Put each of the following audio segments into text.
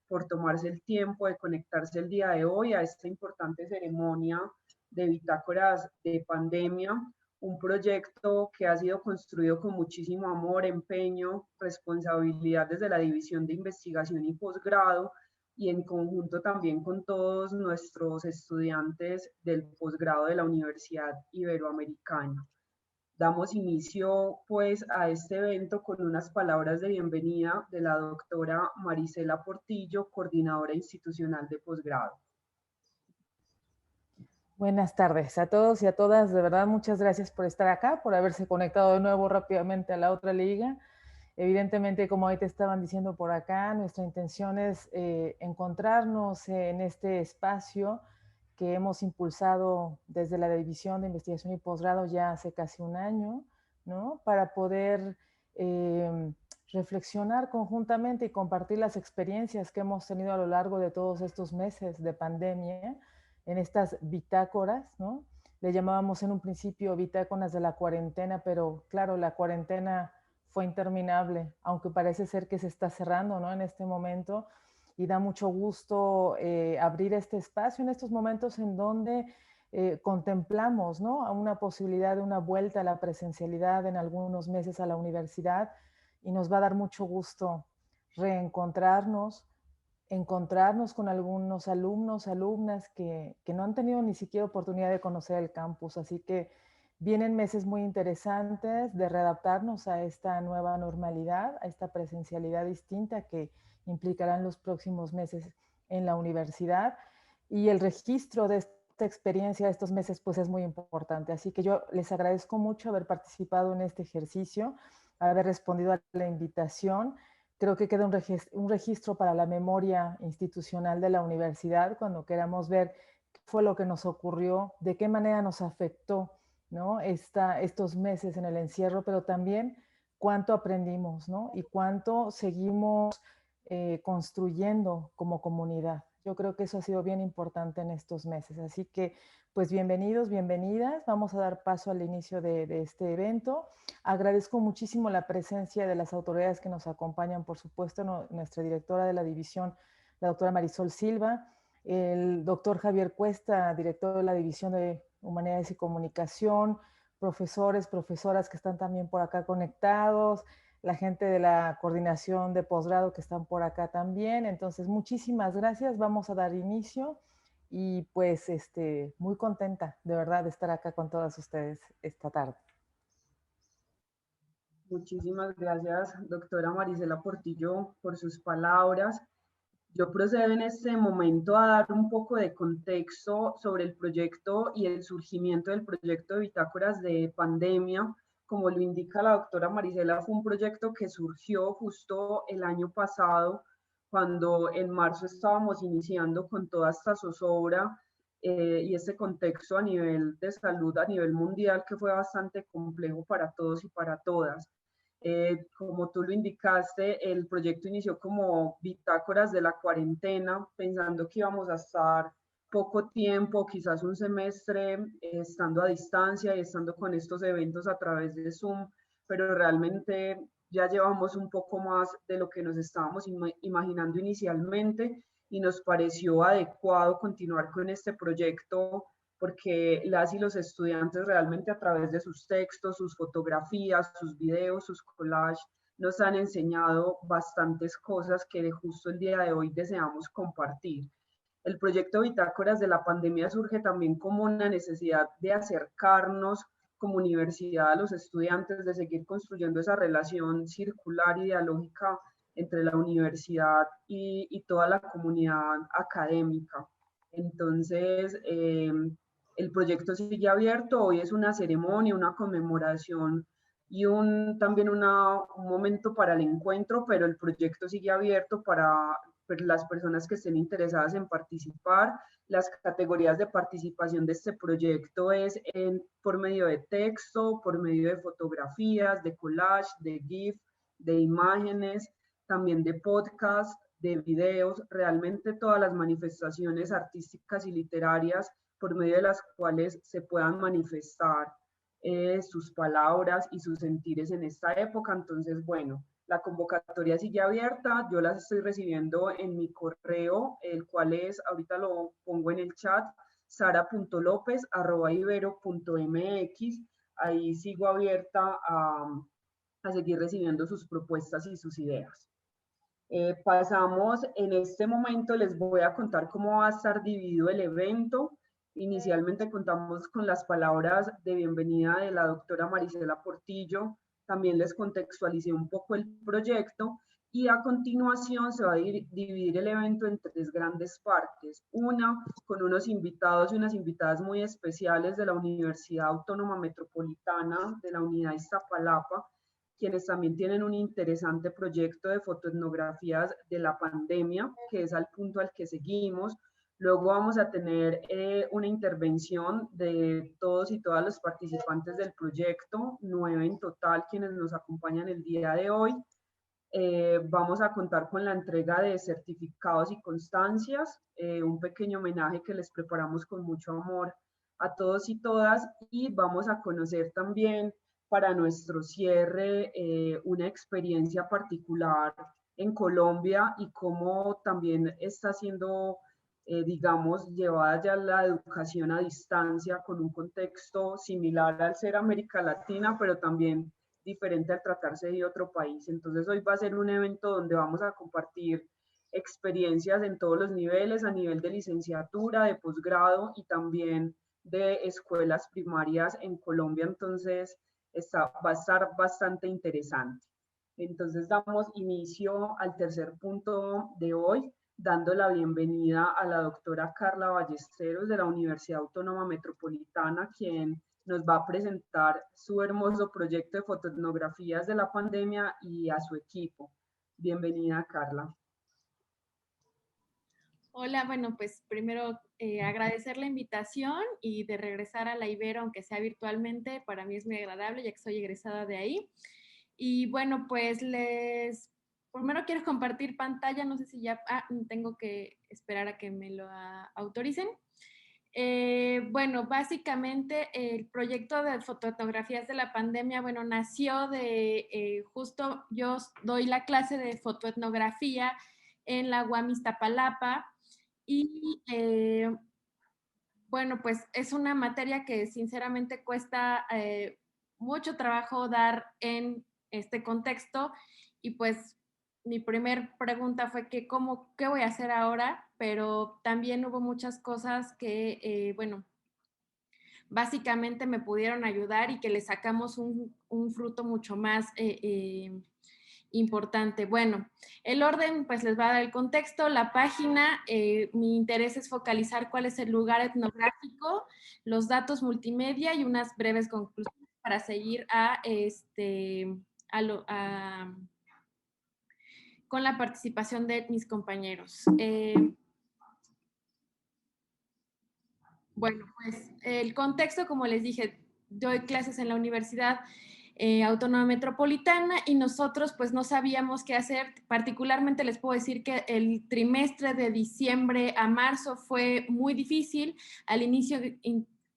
por tomarse el tiempo de conectarse el día de hoy a esta importante ceremonia de Bitácoras de Pandemia, un proyecto que ha sido construido con muchísimo amor, empeño, responsabilidad desde la División de Investigación y Posgrado y en conjunto también con todos nuestros estudiantes del posgrado de la Universidad Iberoamericana. Damos inicio pues a este evento con unas palabras de bienvenida de la doctora Marisela Portillo, coordinadora institucional de posgrado. Buenas tardes a todos y a todas. De verdad, muchas gracias por estar acá, por haberse conectado de nuevo rápidamente a la otra liga. Evidentemente, como ahí te estaban diciendo por acá, nuestra intención es encontrarnos en este espacio que hemos impulsado desde la División de Investigación y Posgrado ya hace casi un año, ¿no? Para poder reflexionar conjuntamente y compartir las experiencias que hemos tenido a lo largo de todos estos meses de pandemia en estas bitácoras, ¿no? Le llamábamos en un principio bitácoras de la cuarentena, pero claro, la cuarentena fue interminable, aunque parece ser que se está cerrando, ¿no? En este momento, y da mucho gusto abrir este espacio en estos momentos en donde contemplamos, ¿no? A una posibilidad de una vuelta a la presencialidad en algunos meses a la universidad, y nos va a dar mucho gusto reencontrarnos, encontrarnos con algunos alumnos, alumnas que no han tenido ni siquiera oportunidad de conocer el campus. Así que vienen meses muy interesantes de readaptarnos a esta nueva normalidad, a esta presencialidad distinta que implicarán los próximos meses en la universidad. Y el registro de esta experiencia de estos meses pues es muy importante. Así que yo les agradezco mucho haber participado en este ejercicio, haber respondido a la invitación. Creo que queda un registro para la memoria institucional de la universidad cuando queramos ver qué fue lo que nos ocurrió, de qué manera nos afectó, ¿no? Estos meses en el encierro, pero también cuánto aprendimos, ¿no? Y cuánto seguimos construyendo como comunidad. Yo creo que eso ha sido bien importante en estos meses. Así que, pues bienvenidos, bienvenidas. Vamos a dar paso al inicio de este evento. Agradezco muchísimo la presencia de las autoridades que nos acompañan, por supuesto, nuestra directora de la división, la doctora Marisol Silva, el doctor Javier Cuesta, director de la División de Humanidades y Comunicación, profesores, profesoras que están también por acá conectados, la gente de la coordinación de posgrado que están por acá también. Entonces, muchísimas gracias. Vamos a dar inicio y pues muy contenta de verdad de estar acá con todas ustedes esta tarde. Muchísimas gracias, doctora Marisela Portillo, por sus palabras. Yo procedo en este momento a dar un poco de contexto sobre el proyecto y el surgimiento del proyecto de Bitácoras de Pandemia. Como lo indica la doctora Marisela, fue un proyecto que surgió justo el año pasado, cuando en marzo estábamos iniciando con toda esta zozobra y este contexto a nivel de salud, a nivel mundial, que fue bastante complejo para todos y para todas. Como tú lo indicaste, el proyecto inició como bitácoras de la cuarentena, pensando que íbamos a estar poco tiempo, quizás un semestre, estando a distancia y estando con estos eventos a través de Zoom, pero realmente ya llevamos un poco más de lo que nos estábamos imaginando inicialmente y nos pareció adecuado continuar con este proyecto porque las y los estudiantes realmente a través de sus textos, sus fotografías, sus videos, sus collages, nos han enseñado bastantes cosas que justo el día de hoy deseamos compartir. El proyecto Bitácoras de la Pandemia surge también como una necesidad de acercarnos como universidad a los estudiantes, de seguir construyendo esa relación circular y dialógica entre la universidad y toda la comunidad académica. Entonces, el proyecto sigue abierto, hoy es una ceremonia, una conmemoración y también un momento para el encuentro, pero el proyecto sigue abierto para las personas que estén interesadas en participar. Las categorías de participación de este proyecto es por medio de texto, por medio de fotografías, de collage, de GIF, de imágenes, también de podcast, de videos, realmente todas las manifestaciones artísticas y literarias por medio de las cuales se puedan manifestar sus palabras y sus sentires en esta época. Entonces, bueno, La convocatoria sigue abierta, yo las estoy recibiendo en mi correo, el cual es, ahorita lo pongo en el chat, sara.lopez@ibero.mx. Ahí sigo abierta a seguir recibiendo sus propuestas y sus ideas. Pasamos, en este momento les voy a contar cómo va a estar dividido el evento. Inicialmente contamos con las palabras de bienvenida de la doctora Marisela Portillo, también les contextualicé un poco el proyecto y a continuación se va a dividir el evento en tres grandes partes. Una con unos invitados y unas invitadas muy especiales de la Universidad Autónoma Metropolitana de la Unidad Iztapalapa, quienes también tienen un interesante proyecto de fotoetnografías de la pandemia, que es al punto al que seguimos. Luego vamos a tener una intervención de todos y todas los participantes del proyecto, 9 en total quienes nos acompañan el día de hoy. Vamos a contar con la entrega de certificados y constancias, un pequeño homenaje que les preparamos con mucho amor a todos y todas, y vamos a conocer también para nuestro cierre una experiencia particular en Colombia y cómo también está siendo, digamos, llevada ya la educación a distancia con un contexto similar al ser América Latina, pero también diferente al tratarse de otro país. Entonces hoy va a ser un evento donde vamos a compartir experiencias en todos los niveles, a nivel de licenciatura, de posgrado y también de escuelas primarias en Colombia. Entonces va a estar bastante interesante. Entonces damos inicio al tercer punto de hoy, dando la bienvenida a la doctora Carla Ballesteros de la Universidad Autónoma Metropolitana, quien nos va a presentar su hermoso proyecto de fotoetnografías de la pandemia y a su equipo. Bienvenida, Carla. Hola, bueno, pues primero agradecer la invitación y de regresar a la Ibero, aunque sea virtualmente, para mí es muy agradable ya que soy egresada de ahí. Y bueno, pues primero quiero compartir pantalla, no sé si ya, tengo que esperar a que me lo autoricen. Bueno, básicamente el proyecto de fotoetnografías de la pandemia, bueno, nació de, justo yo doy la clase de fotoetnografía en la UAM Iztapalapa y bueno, pues es una materia que sinceramente cuesta mucho trabajo dar en este contexto y pues mi primer pregunta fue que ¿qué voy a hacer ahora? Pero también hubo muchas cosas que, bueno, básicamente me pudieron ayudar y que le sacamos un fruto mucho más importante. Bueno, el orden, pues les va a dar el contexto, la página, mi interés es focalizar cuál es el lugar etnográfico, los datos multimedia y unas breves conclusiones para seguir con la participación de mis compañeros. Bueno, pues el contexto, como les dije, doy clases en la Universidad Autónoma Metropolitana y nosotros pues no sabíamos qué hacer. Particularmente les puedo decir que el trimestre de diciembre a marzo fue muy difícil. Al inicio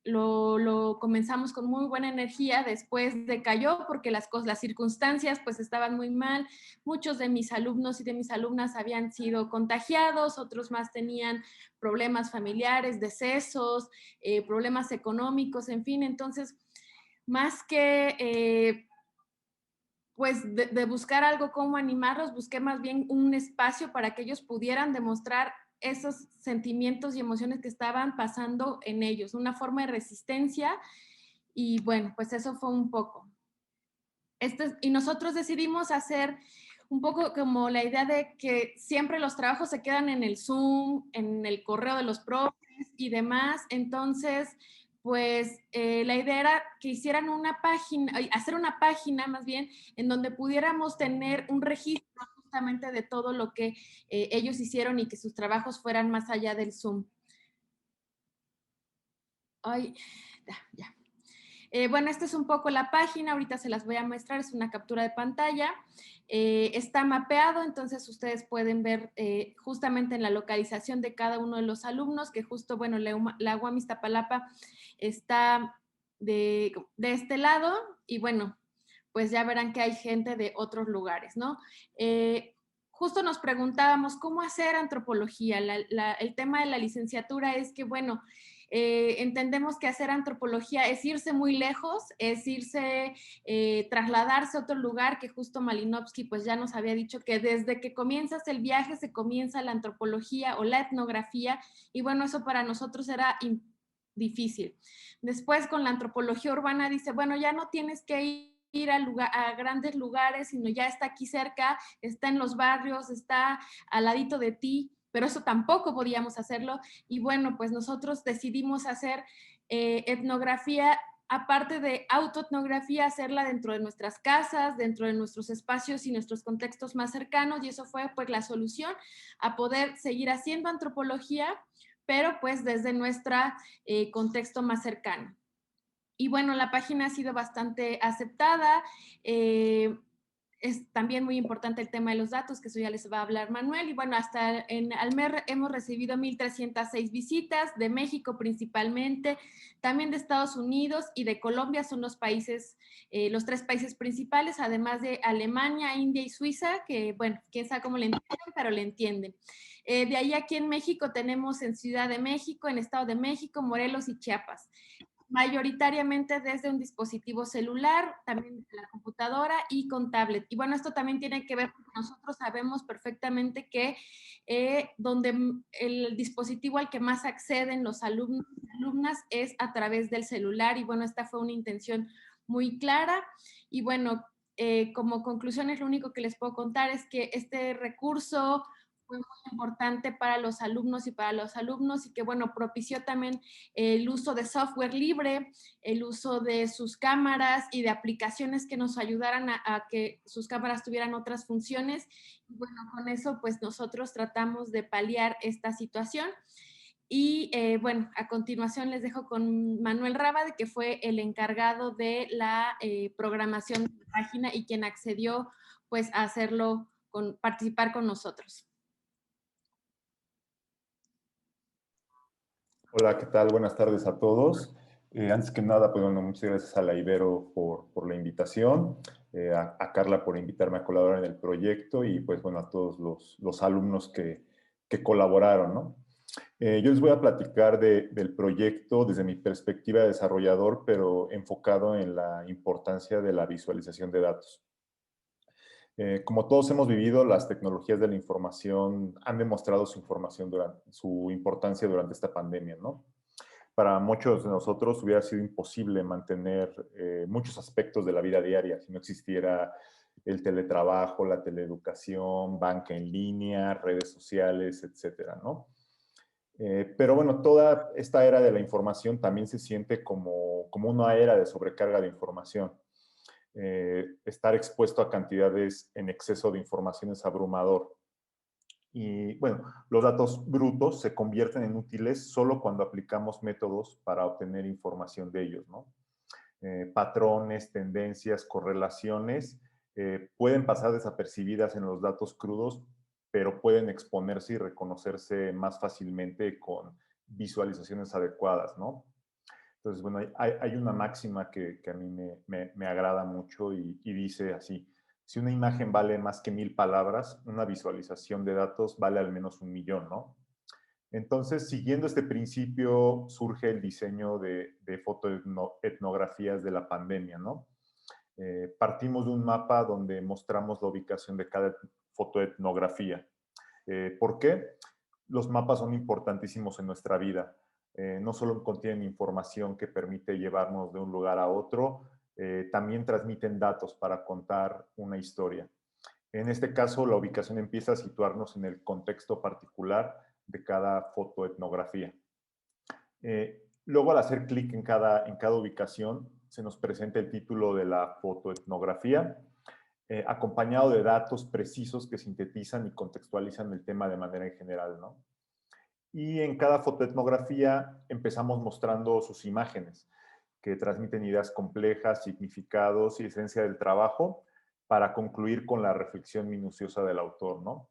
lo comenzamos con muy buena energía, después decayó porque las circunstancias pues estaban muy mal. Muchos de mis alumnos y de mis alumnas habían sido contagiados, otros más tenían problemas familiares, decesos, problemas económicos, en fin. Entonces, más que pues de buscar algo como animarlos, busqué más bien un espacio para que ellos pudieran demostrar esos sentimientos y emociones que estaban pasando en ellos, una forma de resistencia. Y bueno, pues eso fue un poco. Y nosotros decidimos hacer un poco como la idea de que siempre los trabajos se quedan en el Zoom, en el correo de los profes y demás. Entonces, pues la idea era que hicieran una página, hacer una página más bien, en donde pudiéramos tener un registro justamente de todo lo que ellos hicieron y que sus trabajos fueran más allá del Zoom. Ay, ya. Bueno, esta es un poco la página, ahorita se las voy a mostrar, es una captura de pantalla. Está mapeado, entonces ustedes pueden ver justamente en la localización de cada uno de los alumnos, que justo, bueno, la UAM Iztapalapa está de este lado, y bueno, pues ya verán que hay gente de otros lugares, ¿no? Justo nos preguntábamos cómo hacer antropología. El tema de la licenciatura es que, bueno, entendemos que hacer antropología es irse muy lejos, es irse, trasladarse a otro lugar, que justo Malinowski pues ya nos había dicho que desde que comienzas el viaje se comienza la antropología o la etnografía, y bueno, eso para nosotros era difícil. Después con la antropología urbana dice, bueno, ya no tienes que ir a grandes lugares, sino ya está aquí cerca, está en los barrios, está al ladito de ti, pero eso tampoco podíamos hacerlo. Y bueno, pues nosotros decidimos hacer etnografía, aparte de autoetnografía, hacerla dentro de nuestras casas, dentro de nuestros espacios y nuestros contextos más cercanos, y eso fue pues la solución a poder seguir haciendo antropología, pero pues desde nuestro contexto más cercano. Y bueno, la página ha sido bastante aceptada. Es también muy importante el tema de los datos, que eso ya les va a hablar Manuel. Y bueno, hasta en Almer hemos recibido 1,306 visitas, de México principalmente, también de Estados Unidos y de Colombia son los países, los 3 países principales, además de Alemania, India y Suiza, que bueno, quién sabe cómo le entienden, pero le entienden. De ahí aquí en México tenemos en Ciudad de México, en Estado de México, Morelos y Chiapas, mayoritariamente desde un dispositivo celular, también de la computadora y con tablet. Y bueno, esto también tiene que ver porque nosotros sabemos perfectamente que donde el dispositivo al que más acceden los alumnos y alumnas es a través del celular, y bueno, esta fue una intención muy clara. Y bueno, como conclusiones, lo único que les puedo contar es que este recurso fue muy importante para los alumnos y para los alumnos, y que bueno, propició también el uso de software libre, el uso de sus cámaras y de aplicaciones que nos ayudaran a que sus cámaras tuvieran otras funciones. Y bueno, con eso pues nosotros tratamos de paliar esta situación. Y bueno, a continuación les dejo con Manuel Rábade, que fue el encargado de la programación de la página y quien accedió pues a hacerlo, participar con nosotros. Hola, ¿qué tal? Buenas tardes a todos. Antes que nada, pues bueno, muchas gracias a la Ibero por la invitación, a Carla por invitarme a colaborar en el proyecto y pues bueno, a todos los alumnos que colaboraron, ¿no? Yo les voy a platicar del proyecto desde mi perspectiva de desarrollador, pero enfocado en la importancia de la visualización de datos. Como todos hemos vivido, las tecnologías de la información han demostrado su importancia durante esta pandemia, ¿no? Para muchos de nosotros hubiera sido imposible mantener muchos aspectos de la vida diaria si no existiera el teletrabajo, la teleeducación, banca en línea, redes sociales, etcétera, ¿no? Pero bueno, toda esta era de la información también se siente como una era de sobrecarga de información. Estar expuesto a cantidades en exceso de información es abrumador. Y bueno, los datos brutos se convierten en útiles solo cuando aplicamos métodos para obtener información de ellos, ¿no? Patrones, tendencias, correlaciones pueden pasar desapercibidas en los datos crudos, pero pueden exponerse y reconocerse más fácilmente con visualizaciones adecuadas, ¿no? Entonces, bueno, hay una máxima que a mí me agrada mucho y dice así: si una imagen vale más que 1,000 palabras, una visualización de datos vale al menos 1,000,000, ¿no? Entonces, siguiendo este principio, surge el diseño de fotoetnografías de la pandemia, ¿no? Partimos de un mapa donde mostramos la ubicación de cada fotoetnografía. ¿Por qué? Los mapas son importantísimos en nuestra vida. No solo contienen información que permite llevarnos de un lugar a otro, también transmiten datos para contar una historia. En este caso, la ubicación empieza a situarnos en el contexto particular de cada fotoetnografía. Luego, al hacer clic en cada ubicación, se nos presenta el título de la fotoetnografía, acompañado de datos precisos que sintetizan y contextualizan el tema de manera en general, ¿no? Y en cada fotoetnografía empezamos mostrando sus imágenes, que transmiten ideas complejas, significados y esencia del trabajo, para concluir con la reflexión minuciosa del autor, ¿no?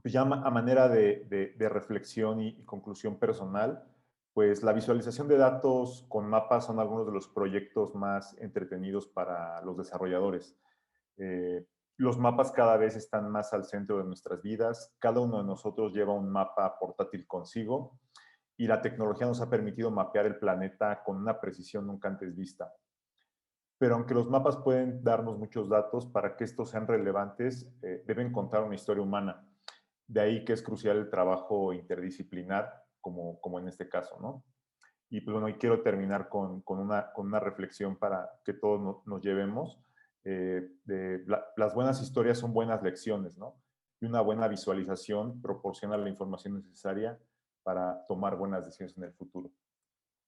Pues ya a manera de reflexión y conclusión personal, Pues la visualización de datos con mapas son algunos de los proyectos más entretenidos para los desarrolladores. Los mapas cada vez están más al centro de nuestras vidas. Cada uno de nosotros lleva un mapa portátil consigo y la tecnología nos ha permitido mapear el planeta con una precisión nunca antes vista. Pero aunque los mapas pueden darnos muchos datos, para que estos sean relevantes, deben contar una historia humana. De ahí que es crucial el trabajo interdisciplinar, como en este caso, ¿no? Y pues bueno, y quiero terminar con una reflexión para que todos nos llevemos. Las buenas historias son buenas lecciones, ¿no? Y una buena visualización proporciona la información necesaria para tomar buenas decisiones en el futuro.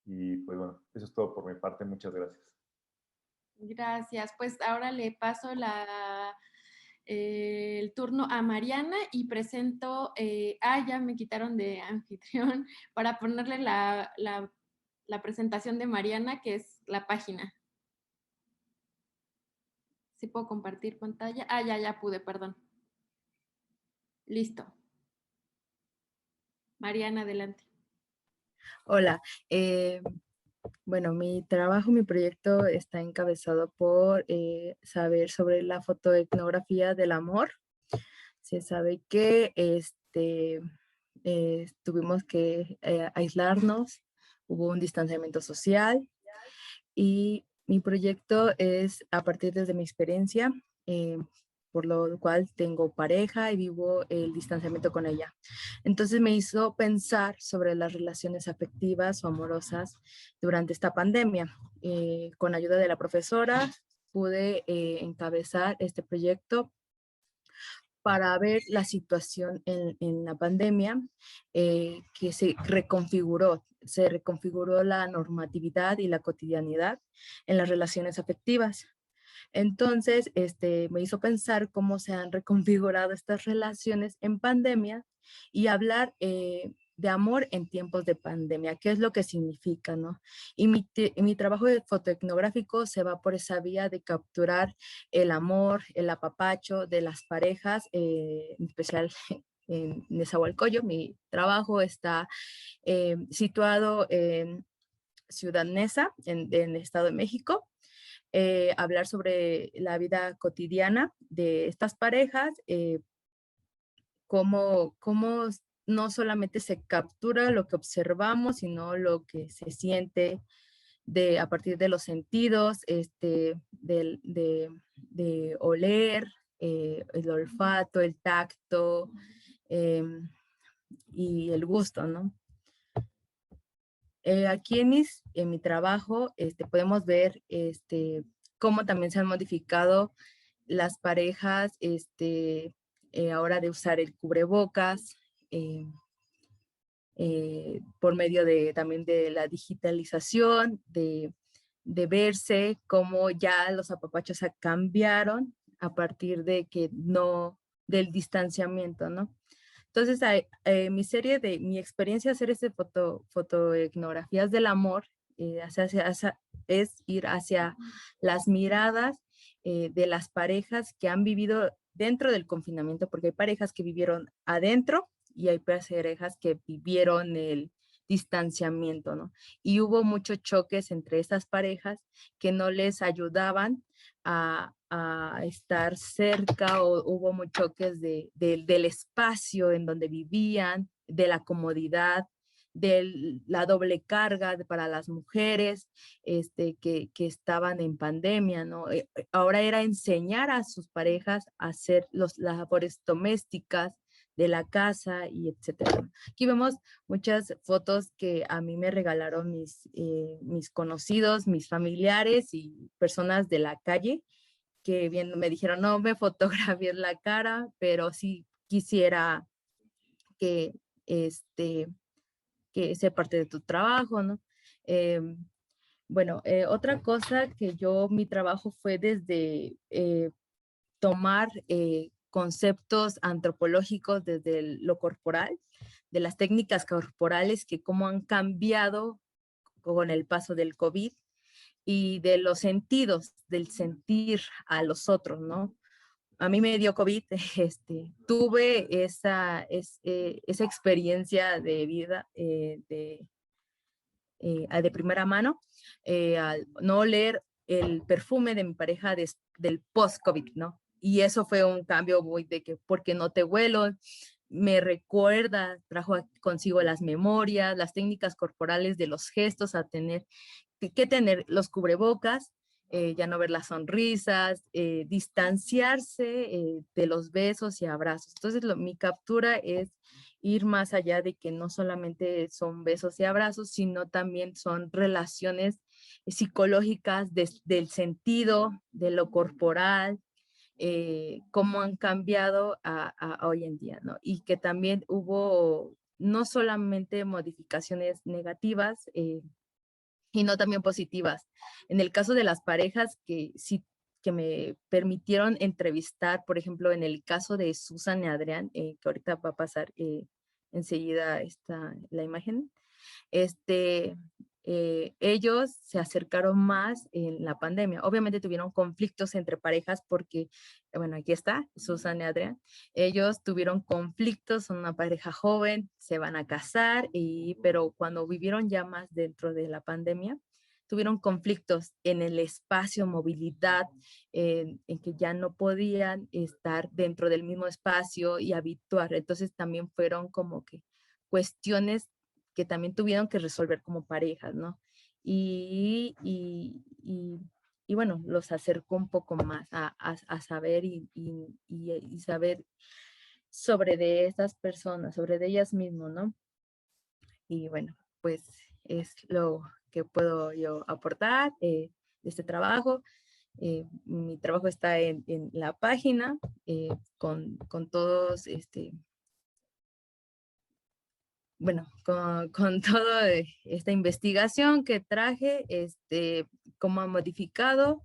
Y pues bueno, eso es todo por mi parte. Muchas gracias. Gracias. Pues ahora le paso el turno a Mariana y presento, ya me quitaron de anfitrión para ponerle la presentación de Mariana, que es la página. ¿Sí puedo compartir pantalla? Ya pude, perdón. Listo. Mariana, adelante. Hola. Bueno, mi proyecto está encabezado por saber sobre la fotoetnografía del amor. Se sabe que tuvimos que aislarnos, hubo un distanciamiento social y mi proyecto es a partir desde mi experiencia, por lo cual tengo pareja y vivo el distanciamiento con ella. Entonces me hizo pensar sobre las relaciones afectivas o amorosas durante esta pandemia. Con ayuda de la profesora pude encabezar este proyecto para ver la situación en la pandemia, que se reconfiguró la normatividad y la cotidianidad en las relaciones afectivas. Entonces, me hizo pensar cómo se han reconfigurado estas relaciones en pandemia y hablar de amor en tiempos de pandemia, qué es lo que significa, ¿no? Y mi trabajo de fotoetnográfico se va por esa vía de capturar el amor, el apapacho de las parejas, en especial en Nezahualcóyotl. Mi trabajo está situado en Ciudad Neza, en el Estado de México. Hablar sobre la vida cotidiana de estas parejas, cómo no solamente se captura lo que observamos, sino lo que se siente a partir de los sentidos, de oler, el olfato, el tacto y el gusto, ¿no? Aquí en mi trabajo podemos ver cómo también se han modificado las parejas ahora de usar el cubrebocas, por medio también de la digitalización, de verse cómo ya los apapachos cambiaron a partir de del distanciamiento, ¿no? Entonces, mi experiencia hacer fotoetnografías del amor es ir hacia las miradas de las parejas que han vivido dentro del confinamiento, porque hay parejas que vivieron adentro y hay parejas que vivieron el distanciamiento, ¿no? Y hubo muchos choques entre estas parejas que no les ayudaban a estar cerca, o hubo muchos choques del espacio en donde vivían, de la comodidad, de la doble carga para las mujeres que estaban en pandemia, ¿no? Ahora era enseñar a sus parejas a hacer las labores domésticas de la casa y etcétera. Aquí vemos muchas fotos que a mí me regalaron mis conocidos, mis familiares y personas de la calle, que me dijeron, no me fotografíes la cara, pero sí quisiera que sea parte de tu trabajo, ¿no? Bueno, otra cosa que mi trabajo fue desde tomar conceptos antropológicos desde lo corporal, de las técnicas corporales, que cómo han cambiado con el paso del COVID, y de los sentidos, del sentir a los otros, ¿no? A mí me dio COVID, tuve esa experiencia de vida, de primera mano, al no oler el perfume de mi pareja del post-COVID, ¿no? Y eso fue un cambio muy de que, porque no te huelo, me recuerda, trajo consigo las memorias, las técnicas corporales de los gestos, a tener que tener los cubrebocas, ya no ver las sonrisas, distanciarse de los besos y abrazos. Entonces, mi captura es ir más allá de que no solamente son besos y abrazos, sino también son relaciones psicológicas del sentido, de lo corporal, cómo han cambiado a hoy en día, ¿no? Y que también hubo no solamente modificaciones negativas, sino también positivas. En el caso de las parejas que sí que me permitieron entrevistar, por ejemplo, en el caso de Susan y Adrián, que ahorita va a pasar enseguida la imagen, ellos se acercaron más en la pandemia. Obviamente tuvieron conflictos entre parejas porque, bueno, aquí está, Susan y Adrián. Ellos tuvieron conflictos, son una pareja joven, se van a casar, pero cuando vivieron ya más dentro de la pandemia, tuvieron conflictos en el espacio, movilidad, en que ya no podían estar dentro del mismo espacio y habituar. Entonces también fueron como que cuestiones que también tuvieron que resolver como parejas, ¿no? Y bueno, los acercó un poco más a saber y saber sobre de estas personas, sobre de ellas mismas, ¿no? Y bueno, pues es lo que puedo yo aportar de este trabajo. Mi trabajo está en la página con todos, bueno, con toda esta investigación que traje, cómo ha modificado,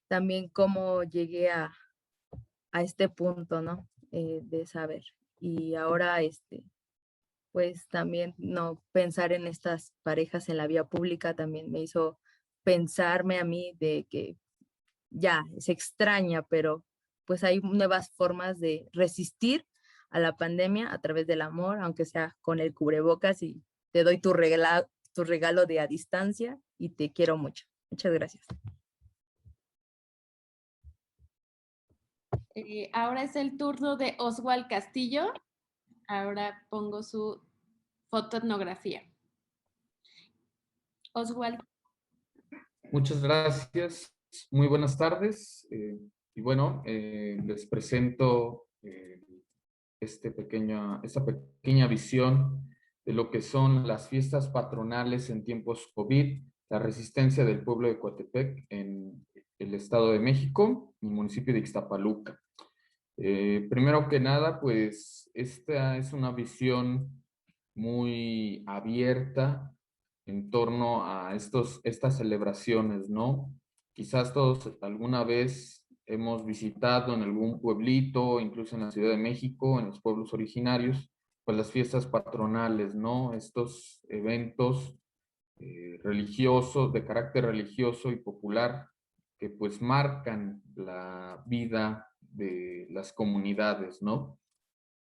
también cómo llegué a este punto, ¿no? De saber. Y ahora, pues también no pensar en estas parejas en la vía pública también me hizo pensarme a mí de que ya se extraña, pero pues hay nuevas formas de resistir a la pandemia a través del amor, aunque sea con el cubrebocas, y te doy tu regalo de a distancia y te quiero mucho. Muchas gracias. Ahora es el turno de Oswald Castillo. Ahora pongo su fotoetnografía. Oswald. Muchas gracias. Muy buenas tardes. Y bueno, les presento esta pequeña visión de lo que son las fiestas patronales en tiempos COVID, la resistencia del pueblo de Coatepec en el Estado de México, en el municipio de Ixtapaluca. Primero que nada, pues esta es una visión muy abierta en torno a estas celebraciones, ¿no? Quizás todos alguna vez hemos visitado en algún pueblito, incluso en la Ciudad de México, en los pueblos originarios, pues las fiestas patronales, ¿no? Estos eventos religiosos, de carácter religioso y popular, que pues marcan la vida de las comunidades, ¿no?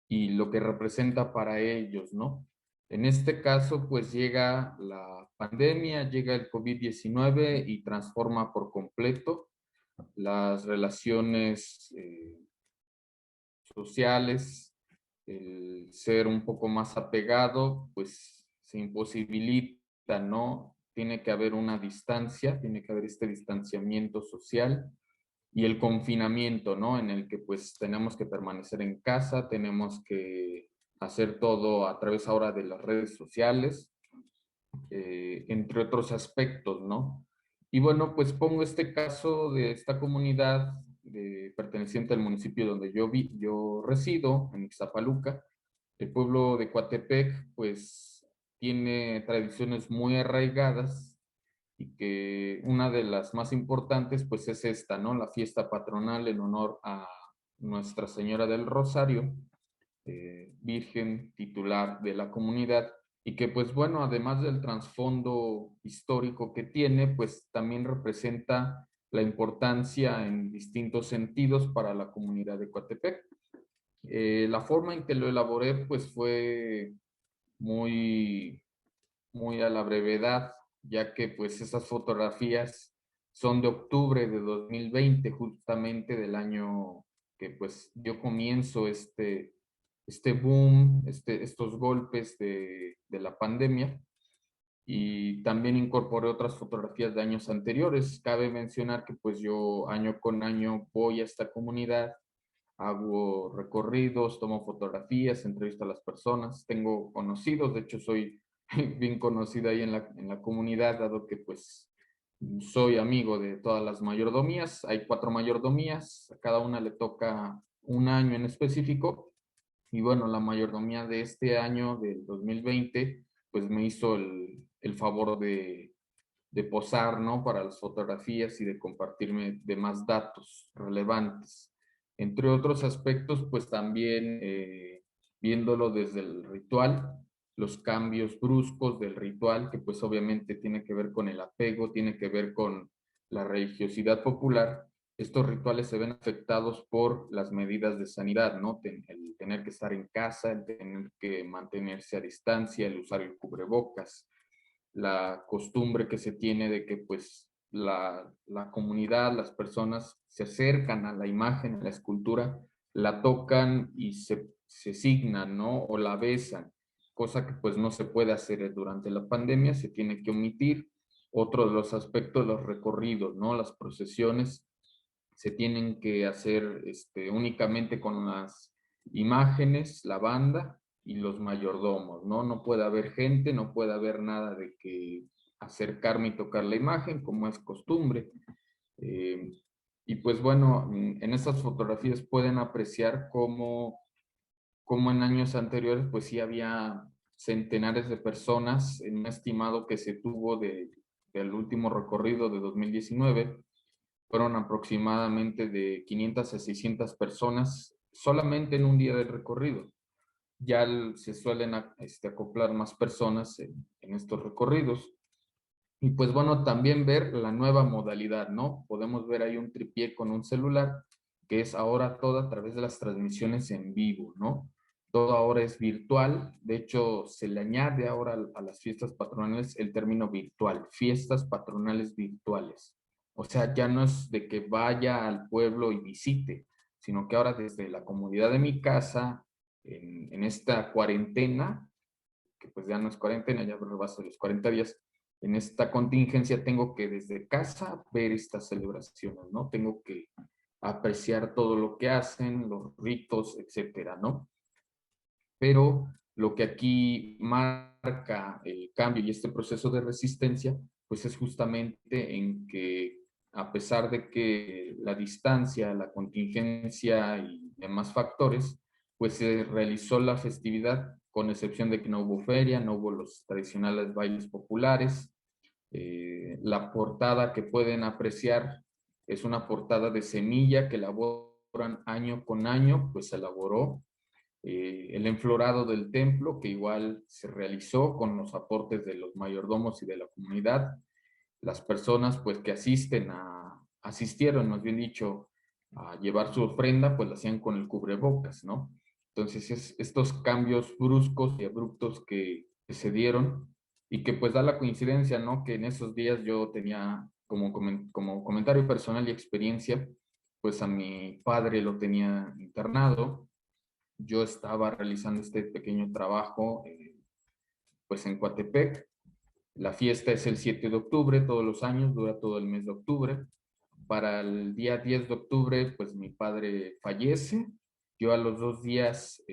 Y lo que representa para ellos, ¿no? En este caso, pues llega la pandemia, llega el COVID-19 y transforma por completo las relaciones sociales, el ser un poco más apegado, pues se imposibilita, ¿no? Tiene que haber una distancia, tiene que haber este distanciamiento social y el confinamiento, ¿no? En el que pues tenemos que permanecer en casa, tenemos que hacer todo a través ahora de las redes sociales, entre otros aspectos, ¿no? Y bueno, pues pongo este caso de esta comunidad perteneciente al municipio donde yo resido, en Ixtapaluca. El pueblo de Coatepec, pues, tiene tradiciones muy arraigadas y que una de las más importantes, pues, es esta, ¿no? La fiesta patronal en honor a Nuestra Señora del Rosario, Virgen titular de la comunidad, y que pues bueno, además del trasfondo histórico que tiene, pues también representa la importancia en distintos sentidos para la comunidad de Coatepec. La forma en que lo elaboré pues fue muy a la brevedad, ya que pues esas fotografías son de octubre de 2020, justamente del año que pues yo comienzo este boom, estos golpes de la pandemia, y también incorporé otras fotografías de años anteriores. Cabe mencionar que pues yo año con año voy a esta comunidad, hago recorridos, tomo fotografías, entrevisto a las personas, tengo conocidos, de hecho soy bien conocido ahí en la comunidad, dado que pues soy amigo de todas las mayordomías. Hay 4 mayordomías, a cada una le toca un año en específico, y bueno, la mayordomía de este año, del 2020, pues me hizo el favor de posar, ¿no? Para las fotografías y de compartirme demás datos relevantes. Entre otros aspectos, pues también viéndolo desde el ritual, los cambios bruscos del ritual, que pues obviamente tiene que ver con el apego, tiene que ver con la religiosidad popular. Estos rituales se ven afectados por las medidas de sanidad, ¿no? El tener que estar en casa, el tener que mantenerse a distancia, el usar el cubrebocas, la costumbre que se tiene de que pues la comunidad, las personas se acercan a la imagen, a la escultura, la tocan y se signan, ¿no? O la besan, cosa que pues no se puede hacer durante la pandemia, se tiene que omitir. Otro de los aspectos, los recorridos, ¿no? Las procesiones se tienen que hacer únicamente con las imágenes, la banda y los mayordomos, ¿no? No puede haber gente, no puede haber nada de que acercarme y tocar la imagen, como es costumbre. Eh, y pues bueno, en estas fotografías pueden apreciar cómo en años anteriores, pues sí había centenares de personas, en un estimado que se tuvo del último recorrido de 2019, fueron aproximadamente de 500 a 600 personas solamente en un día del recorrido. Ya se suelen acoplar más personas en estos recorridos. Y pues bueno, también ver la nueva modalidad, ¿no? Podemos ver ahí un tripié con un celular, que es ahora todo a través de las transmisiones en vivo, ¿no? Todo ahora es virtual. De hecho, se le añade ahora a las fiestas patronales el término virtual, fiestas patronales virtuales. O sea, ya no es de que vaya al pueblo y visite, sino que ahora desde la comodidad de mi casa, en esta cuarentena, que pues ya no es cuarentena, ya rebasa los 40 días, en esta contingencia tengo que desde casa ver estas celebraciones, ¿no? Tengo que apreciar todo lo que hacen, los ritos, etcétera, ¿no? Pero lo que aquí marca el cambio y este proceso de resistencia, pues es justamente en que a pesar de que la distancia, la contingencia y demás factores, pues se realizó la festividad, con excepción de que no hubo feria, no hubo los tradicionales bailes populares. La portada que pueden apreciar es una portada de semilla que elaboran año con año, pues se elaboró. El enflorado del templo, que igual se realizó con los aportes de los mayordomos y de la comunidad. Las personas pues que asistieron, más bien dicho, a llevar su ofrenda, pues lo hacían con el cubrebocas, ¿no? Entonces estos cambios bruscos y abruptos que se dieron, y que pues da la coincidencia, ¿no? Que en esos días yo tenía como comentario personal y experiencia, pues a mi padre lo tenía internado. Yo estaba realizando este pequeño trabajo pues en Coatepec. La fiesta es el 7 de octubre todos los años, dura todo el mes de octubre. Para el día 10 de octubre, pues mi padre fallece. Yo a los 2 días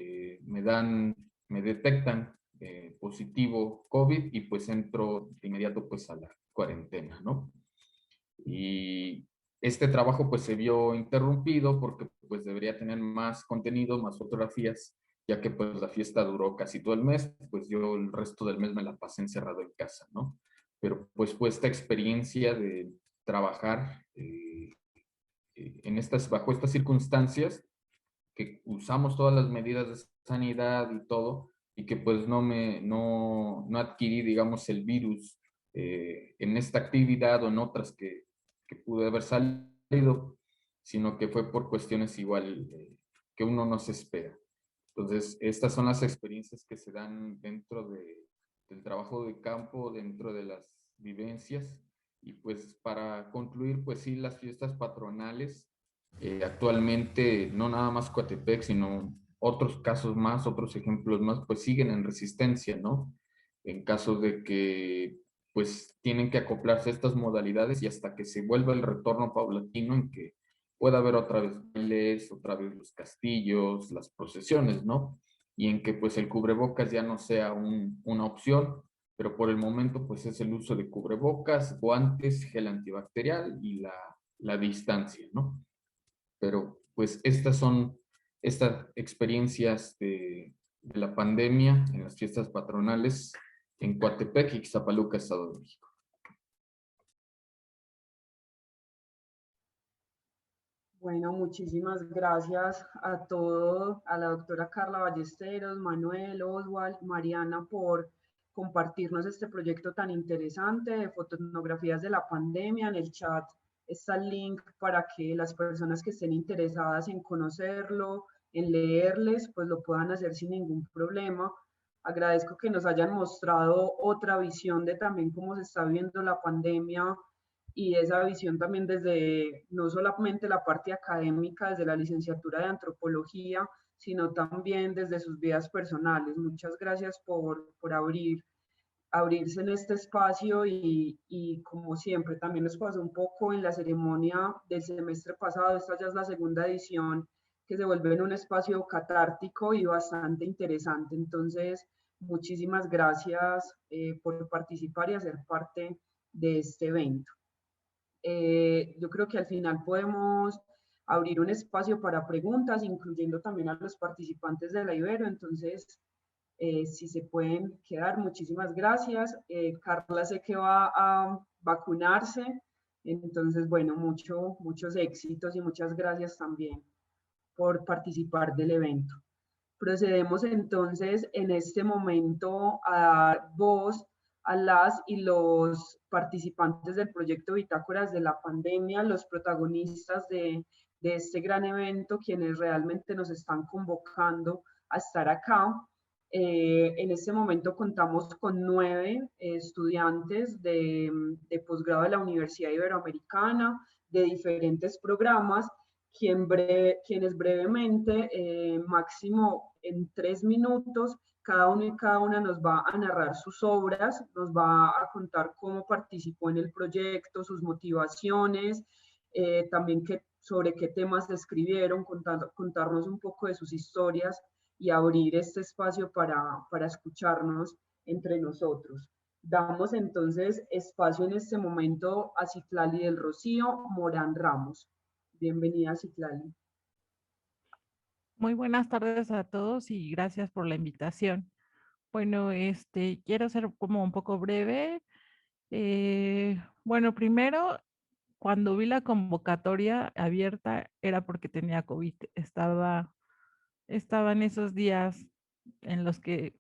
me detectan positivo COVID, y pues entro de inmediato pues a la cuarentena, ¿no? Y este trabajo pues se vio interrumpido porque pues debería tener más contenido, más fotografías, ya que pues la fiesta duró casi todo el mes, pues yo el resto del mes me la pasé encerrado en casa, ¿no? Pero pues fue esta experiencia de trabajar bajo estas circunstancias, que usamos todas las medidas de sanidad y todo, y que pues no adquirí, digamos, el virus en esta actividad o en otras que pude haber salido, sino que fue por cuestiones igual que uno no se espera. Entonces, estas son las experiencias que se dan dentro del trabajo de campo, dentro de vivencias. Y pues para concluir, pues sí, las fiestas patronales, actualmente no nada más Coatepec, sino otros casos más, otros ejemplos más, pues siguen en resistencia, ¿no? En caso de que pues tienen que acoplarse a estas modalidades y hasta que se vuelva el retorno paulatino en que pueda haber otra vez bailes, otra vez los castillos, las procesiones, ¿no? Y en que pues el cubrebocas ya no sea una opción, pero por el momento pues es el uso de cubrebocas, guantes, gel antibacterial y la distancia, ¿no? Pero pues estas son estas experiencias de la pandemia en las fiestas patronales en Coatepec y Ixtapaluca, Estado de México. Bueno, muchísimas gracias a todos, a la doctora Carla Ballesteros, Manuel, Oswald, Mariana, por compartirnos este proyecto tan interesante de fotografías de la pandemia. En el chat está el link para que las personas que estén interesadas en conocerlo, en leerles, pues lo puedan hacer sin ningún problema. Agradezco que nos hayan mostrado otra visión de también cómo se está viendo la pandemia y esa visión también desde no solamente la parte académica, desde la licenciatura de antropología, sino también desde sus vidas personales. Muchas gracias por abrirse en este espacio y como siempre también nos pasó un poco en la ceremonia del semestre pasado, esta ya es la segunda edición que se vuelve en un espacio catártico y bastante interesante. Entonces, muchísimas gracias por participar y hacer parte de este evento. Yo creo que al final podemos abrir un espacio para preguntas, incluyendo también a los participantes de la Ibero. Entonces, si se pueden quedar, muchísimas gracias. Carla sé que va a vacunarse, entonces, bueno, muchos éxitos y muchas gracias también por participar del evento. Procedemos entonces en este momento a dar voz a las y los participantes del proyecto Bitácoras de la Pandemia, los protagonistas de este gran evento, quienes realmente nos están convocando a estar acá. En este momento contamos con 9 estudiantes de posgrado de la Universidad Iberoamericana, de diferentes programas, quienes brevemente, máximo en 3 minutos, cada uno y cada una nos va a narrar sus obras, nos va a contar cómo participó en el proyecto, sus motivaciones, también sobre qué temas escribieron, contarnos un poco de sus historias y abrir este espacio para escucharnos entre nosotros. Damos entonces espacio en este momento a Citlali del Rocío Morán Ramos. Bienvenida, Citlali. Muy buenas tardes a todos y gracias por la invitación. Bueno, quiero ser como un poco breve. Bueno, primero, cuando vi la convocatoria abierta era porque tenía COVID. Estaba en esos días en los que,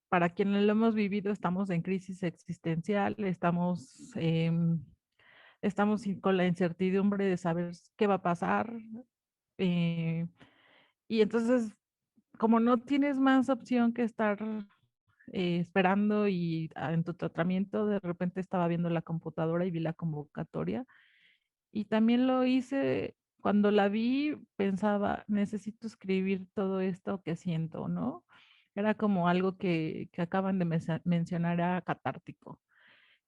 para quienes lo hemos vivido, estamos en crisis existencial, estamos con la incertidumbre de saber qué va a pasar. Y entonces, como no tienes más opción que estar esperando y en tu tratamiento, de repente estaba viendo la computadora y vi la convocatoria. Y también lo hice, cuando la vi, pensaba, necesito escribir todo esto que siento, ¿no? Era como algo que acaban de mencionar, era catártico.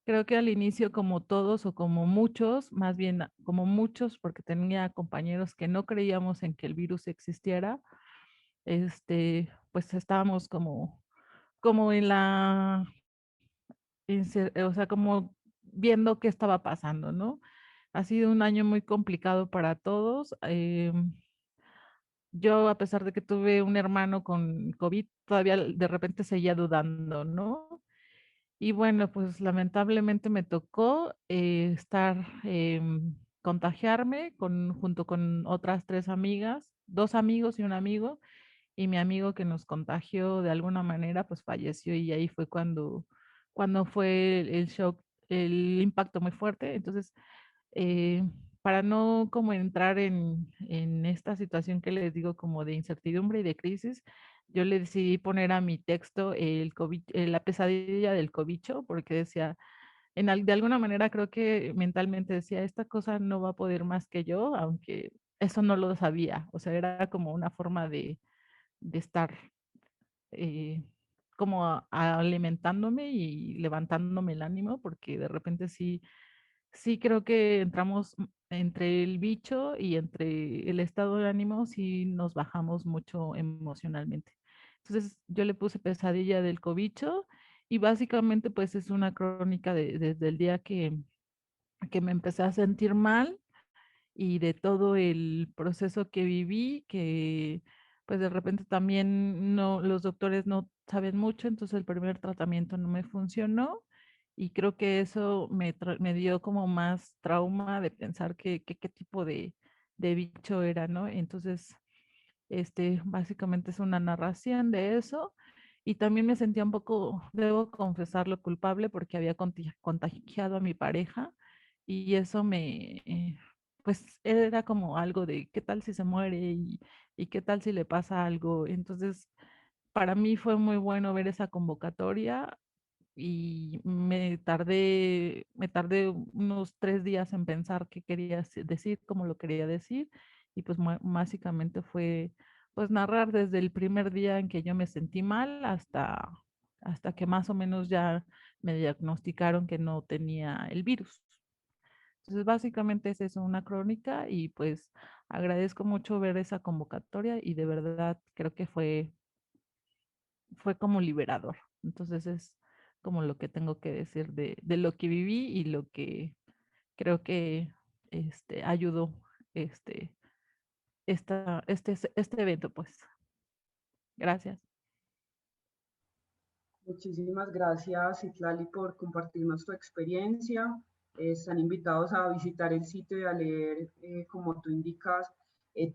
Creo que al inicio, como todos o como muchos, más bien como muchos, porque tenía compañeros que no creíamos en que el virus existiera, pues estábamos como en o sea, como viendo qué estaba pasando, ¿no? Ha sido un año muy complicado para todos. Yo, a pesar de que tuve un hermano con COVID, todavía de repente seguía dudando, ¿no? Y bueno, pues lamentablemente me tocó contagiarme junto con otras 3 amigas, 2 amigos y un amigo, y mi amigo que nos contagió de alguna manera, pues falleció y ahí fue cuando fue el shock, el impacto muy fuerte. Entonces, eh, para no como entrar en esta situación que les digo como de incertidumbre y de crisis, yo le decidí poner a mi texto la pesadilla del cobicho, porque decía, de alguna manera creo que mentalmente decía, esta cosa no va a poder más que yo, aunque eso no lo sabía. O sea, era como una forma de estar eh, como alimentándome y levantándome el ánimo, porque de repente sí creo que entramos entre el bicho y entre el estado de ánimo, sí nos bajamos mucho emocionalmente. Entonces yo le puse pesadilla del cobicho y básicamente pues es una crónica desde el día que me empecé a sentir mal y de todo el proceso que viví, que pues de repente también no, los doctores no saben mucho, entonces el primer tratamiento no me funcionó y creo que eso me dio como más trauma de pensar qué tipo de bicho era, ¿no? Entonces, básicamente es una narración de eso. Y también me sentía un poco, debo confesarlo, culpable porque había contagiado a mi pareja y eso pues era como algo de qué tal si se muere y qué tal si le pasa algo. Entonces, para mí fue muy bueno ver esa convocatoria y me tardé unos 3 días en pensar qué quería decir, cómo lo quería decir, y pues básicamente fue pues narrar desde el primer día en que yo me sentí mal hasta que más o menos ya me diagnosticaron que no tenía el virus. Entonces básicamente es eso, una crónica y pues agradezco mucho ver esa convocatoria y de verdad creo que fue como liberador. Entonces es como lo que tengo que decir de lo que viví y lo que creo que ayudó este, este evento, pues. Gracias. Muchísimas gracias, Citlali, por compartirnos tu experiencia. Están invitados a visitar el sitio y a leer, como tú indicas,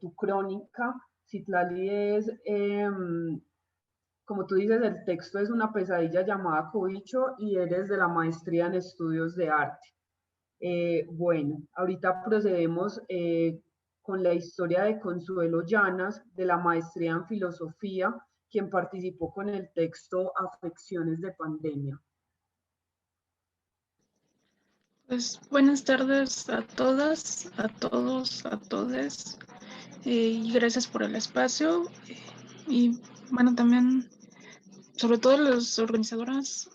tu crónica. Citlali es, como tú dices, el texto es una pesadilla llamada Cobicho y eres de la maestría en estudios de arte. Bueno, ahorita procedemos con la historia de Consuelo Llanas, de la maestría en filosofía, quien participó con el texto Afecciones de pandemia. Pues buenas tardes a todas, a todos, a todes, y gracias por el espacio. Y bueno, también, sobre todo a las organizadoras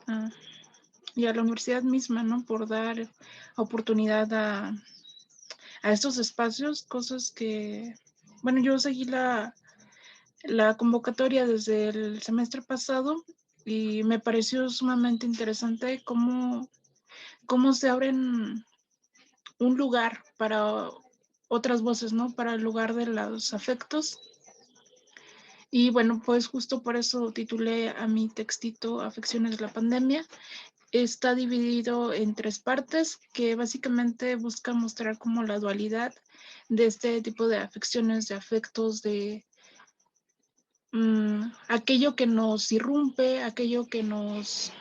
y a la universidad misma, ¿no? Por dar oportunidad a estos espacios, cosas que, bueno, yo seguí la convocatoria desde el semestre pasado y me pareció sumamente interesante cómo se abren un lugar para otras voces, ¿no? Para el lugar de los afectos. Y bueno, pues justo por eso titulé a mi textito Afecciones de la pandemia. Está dividido en 3 partes que básicamente busca mostrar como la dualidad de este tipo de afecciones, de afectos, de aquello que nos irrumpe, aquello que nos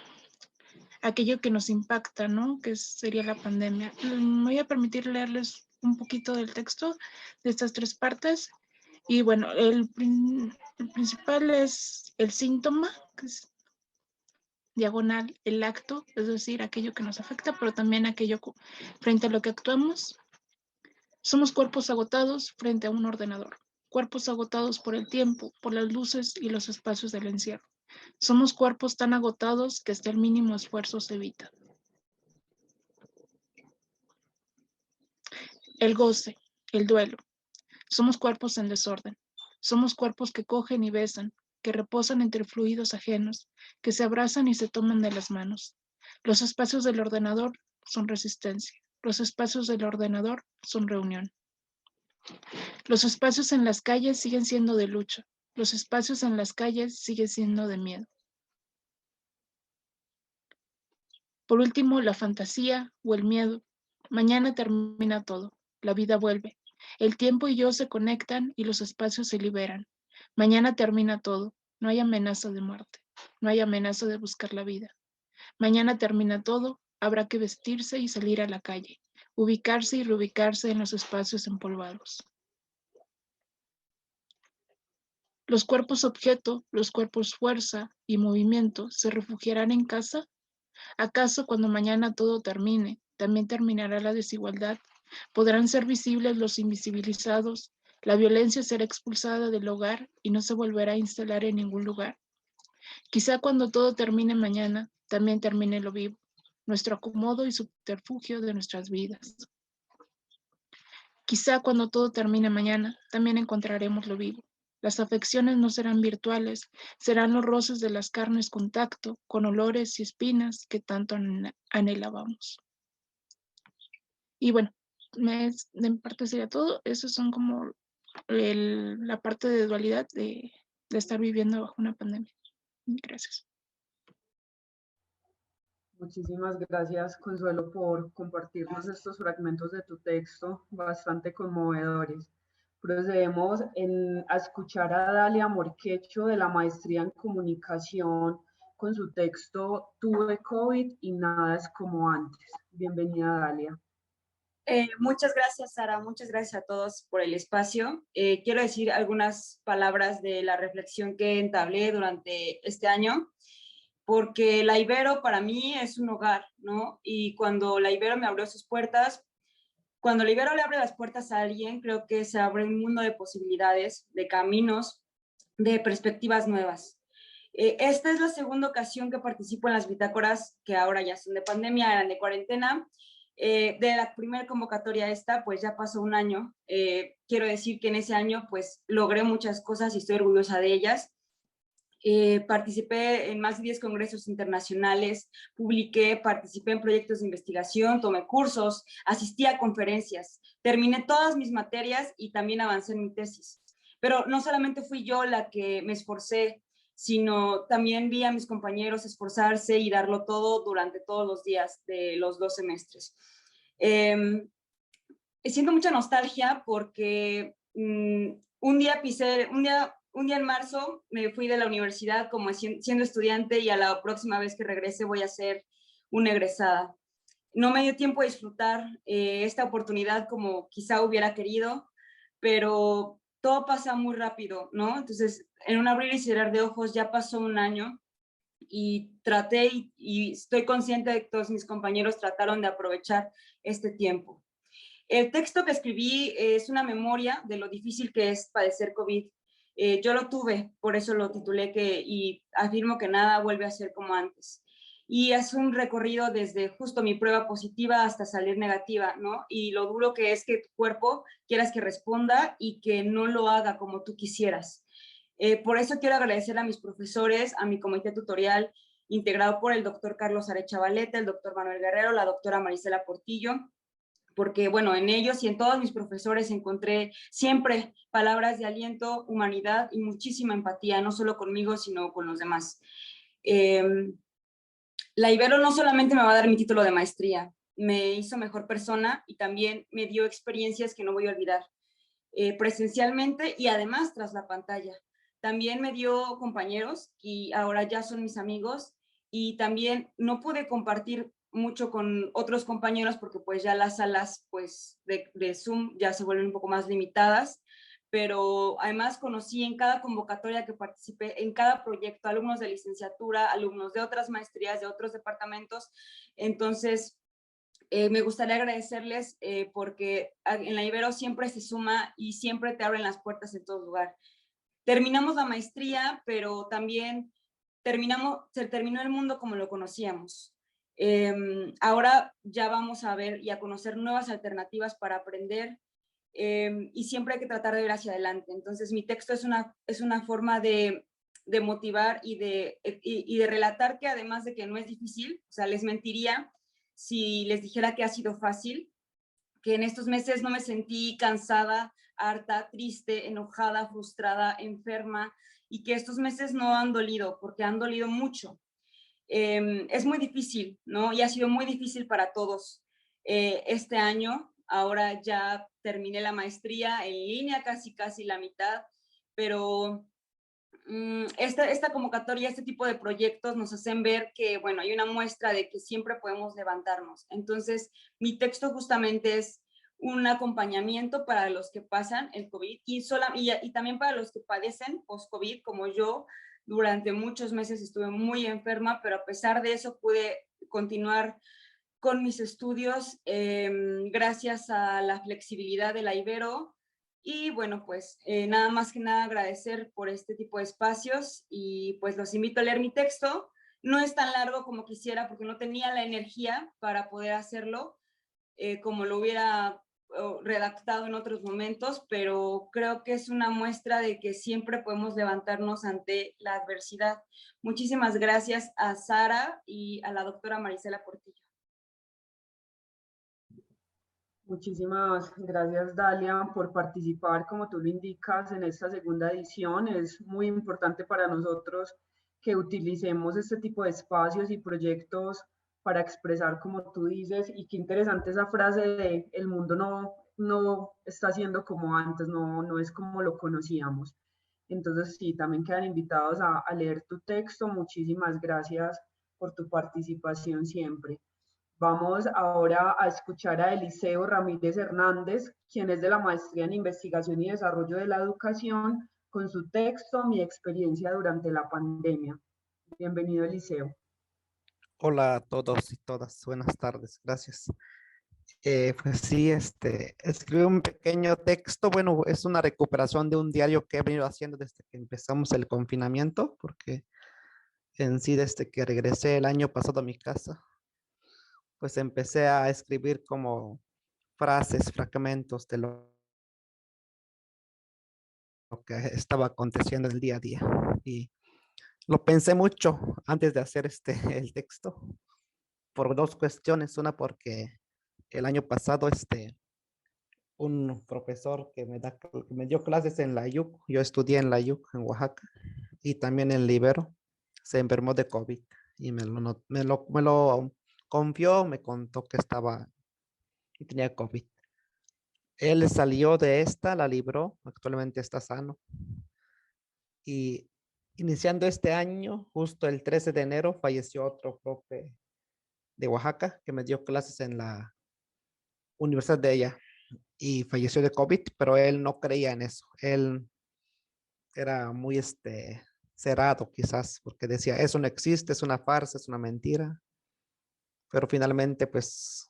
impacta, ¿no? Que sería la pandemia. Me voy a permitir leerles un poquito del texto de estas 3 partes. Y bueno, el principal es el síntoma, que es diagonal el acto, es decir, aquello que nos afecta, pero también aquello frente a lo que actuamos. Somos cuerpos agotados frente a un ordenador, cuerpos agotados por el tiempo, por las luces y los espacios del encierro. Somos cuerpos tan agotados que hasta el mínimo esfuerzo se evita. El goce, el duelo. Somos cuerpos en desorden. Somos cuerpos que cogen y besan, que reposan entre fluidos ajenos, que se abrazan y se toman de las manos. Los espacios del ordenador son resistencia. Los espacios del ordenador son reunión. Los espacios en las calles siguen siendo de lucha. Los espacios en las calles siguen siendo de miedo. Por último, la fantasía o el miedo. Mañana termina todo. La vida vuelve. El tiempo y yo se conectan y los espacios se liberan. Mañana termina todo. No hay amenaza de muerte. No hay amenaza de buscar la vida. Mañana termina todo. Habrá que vestirse y salir a la calle. Ubicarse y reubicarse en los espacios empolvados. Los cuerpos objeto, los cuerpos fuerza y movimiento se refugiarán en casa. ¿Acaso cuando mañana todo termine, también terminará la desigualdad? ¿Podrán ser visibles los invisibilizados? ¿La violencia será expulsada del hogar y no se volverá a instalar en ningún lugar? Quizá cuando todo termine mañana, también termine lo vivo, nuestro acomodo y subterfugio de nuestras vidas. Quizá cuando todo termine mañana, también encontraremos lo vivo. Las afecciones no serán virtuales, serán los roces de las carnes con tacto, con olores y espinas que tanto anhelábamos. Y bueno, en parte sería todo. Esos son como la parte de dualidad de estar viviendo bajo una pandemia. Gracias. Muchísimas gracias, Consuelo, por compartirnos estos fragmentos de tu texto bastante conmovedores. Procedemos a escuchar a Dalia Morquecho de la Maestría en Comunicación con su texto Tuve COVID y nada es como antes. Bienvenida, Dalia. Muchas gracias, Sara. Muchas gracias a todos por el espacio. Quiero decir algunas palabras de la reflexión que entablé durante este año, porque la Ibero para mí es un hogar, ¿no? Y cuando la Ibero me abrió sus puertas, cuando la Ibero le abre las puertas a alguien, creo que se abre un mundo de posibilidades, de caminos, de perspectivas nuevas. Esta es la segunda ocasión que participo en las bitácoras, que ahora ya son de pandemia, eran de cuarentena. De la primera convocatoria esta, pues ya pasó un año. Quiero decir que en ese año, pues logré muchas cosas y estoy orgullosa de ellas. Participé en más de 10 congresos internacionales, participé en proyectos de investigación, tomé cursos, asistí a conferencias, terminé todas mis materias y también avancé en mi tesis. Pero no solamente fui yo la que me esforcé, sino también vi a mis compañeros esforzarse y darlo todo durante todos los días de los 2 semestres. Siento mucha nostalgia porque un día en marzo me fui de la universidad como siendo estudiante y a la próxima vez que regrese voy a ser una egresada. No me dio tiempo de disfrutar esta oportunidad como quizá hubiera querido, pero todo pasa muy rápido, ¿no? Entonces, en un abrir y cerrar de ojos ya pasó un año y traté y estoy consciente de que todos mis compañeros trataron de aprovechar este tiempo. El texto que escribí es una memoria de lo difícil que es padecer COVID. Yo lo tuve, por eso lo titulé y afirmo que nada vuelve a ser como antes. Y es un recorrido desde justo mi prueba positiva hasta salir negativa, ¿no? Y lo duro que es que tu cuerpo quieras que responda y que no lo haga como tú quisieras. Por eso quiero agradecer a mis profesores, a mi comité tutorial, integrado por el doctor Carlos Arechavaleta, el doctor Manuel Guerrero, la doctora Marisela Portillo, porque, bueno, en ellos y en todos mis profesores encontré siempre palabras de aliento, humanidad y muchísima empatía, no solo conmigo, sino con los demás. La Ibero no solamente me va a dar mi título de maestría, me hizo mejor persona y también me dio experiencias que no voy a olvidar, presencialmente y además tras la pantalla. También me dio compañeros y ahora ya son mis amigos y también no pude compartir mucho con otros compañeros porque pues ya las salas pues de Zoom ya se vuelven un poco más limitadas, pero además conocí en cada convocatoria que participé, en cada proyecto, alumnos de licenciatura, alumnos de otras maestrías, de otros departamentos. Entonces, me gustaría agradecerles porque en la Ibero siempre se suma y siempre te abren las puertas en todo lugar. Terminamos la maestría, pero también se terminó el mundo como lo conocíamos. Ahora ya vamos a ver y a conocer nuevas alternativas para aprender y siempre hay que tratar de ver hacia adelante. Entonces mi texto es una forma de motivar y de relatar que además de que no es difícil, o sea, les mentiría si les dijera que ha sido fácil, que en estos meses no me sentí cansada, harta, triste, enojada, frustrada, enferma y que estos meses no han dolido porque han dolido mucho. Es muy difícil, ¿no? Y ha sido muy difícil para todos este año. Ahora ya terminé la maestría en línea, casi la mitad, pero esta convocatoria, este tipo de proyectos nos hacen ver que, bueno, hay una muestra de que siempre podemos levantarnos. Entonces, mi texto justamente es un acompañamiento para los que pasan el COVID y también para los que padecen post-COVID, como yo. Durante muchos meses estuve muy enferma, pero a pesar de eso pude continuar con mis estudios gracias a la flexibilidad de la Ibero. Y bueno, pues nada más que nada agradecer por este tipo de espacios y pues los invito a leer mi texto. No es tan largo como quisiera porque no tenía la energía para poder hacerlo como lo hubiera redactado en otros momentos, pero creo que es una muestra de que siempre podemos levantarnos ante la adversidad. Muchísimas gracias a Sara y a la doctora Marisela Portillo. Muchísimas gracias, Dalia, por participar, como tú lo indicas, en esta segunda edición. Es muy importante para nosotros que utilicemos este tipo de espacios y proyectos para expresar, como tú dices, y qué interesante esa frase de el mundo no está siendo como antes, no es como lo conocíamos. Entonces, sí, también quedan invitados a leer tu texto. Muchísimas gracias por tu participación siempre. Vamos ahora a escuchar a Eliseo Ramírez Hernández, quien es de la Maestría en Investigación y Desarrollo de la Educación, con su texto Mi experiencia durante la pandemia. Bienvenido, Eliseo. Hola a todos y todas, buenas tardes, gracias. Pues sí, escribí un pequeño texto, bueno, es una recuperación de un diario que he venido haciendo desde que empezamos el confinamiento, porque en sí desde que regresé el año pasado a mi casa, pues empecé a escribir como frases, fragmentos de lo que estaba aconteciendo en el día a día. Y lo pensé mucho antes de hacer el texto, por dos cuestiones. Una, porque el año pasado un profesor que me dio clases en la IUC, yo estudié en la IUC en Oaxaca, y también en Libero, se enfermó de COVID y me lo confió, me contó que estaba y tenía COVID. Él salió de la libró, actualmente está sano. Y iniciando este año, justo el 13 de enero, falleció otro profe de Oaxaca que me dio clases en la universidad de ella y falleció de COVID, pero él no creía en eso. Él era muy cerrado quizás, porque decía, eso no existe, es una farsa, es una mentira. Pero finalmente, pues,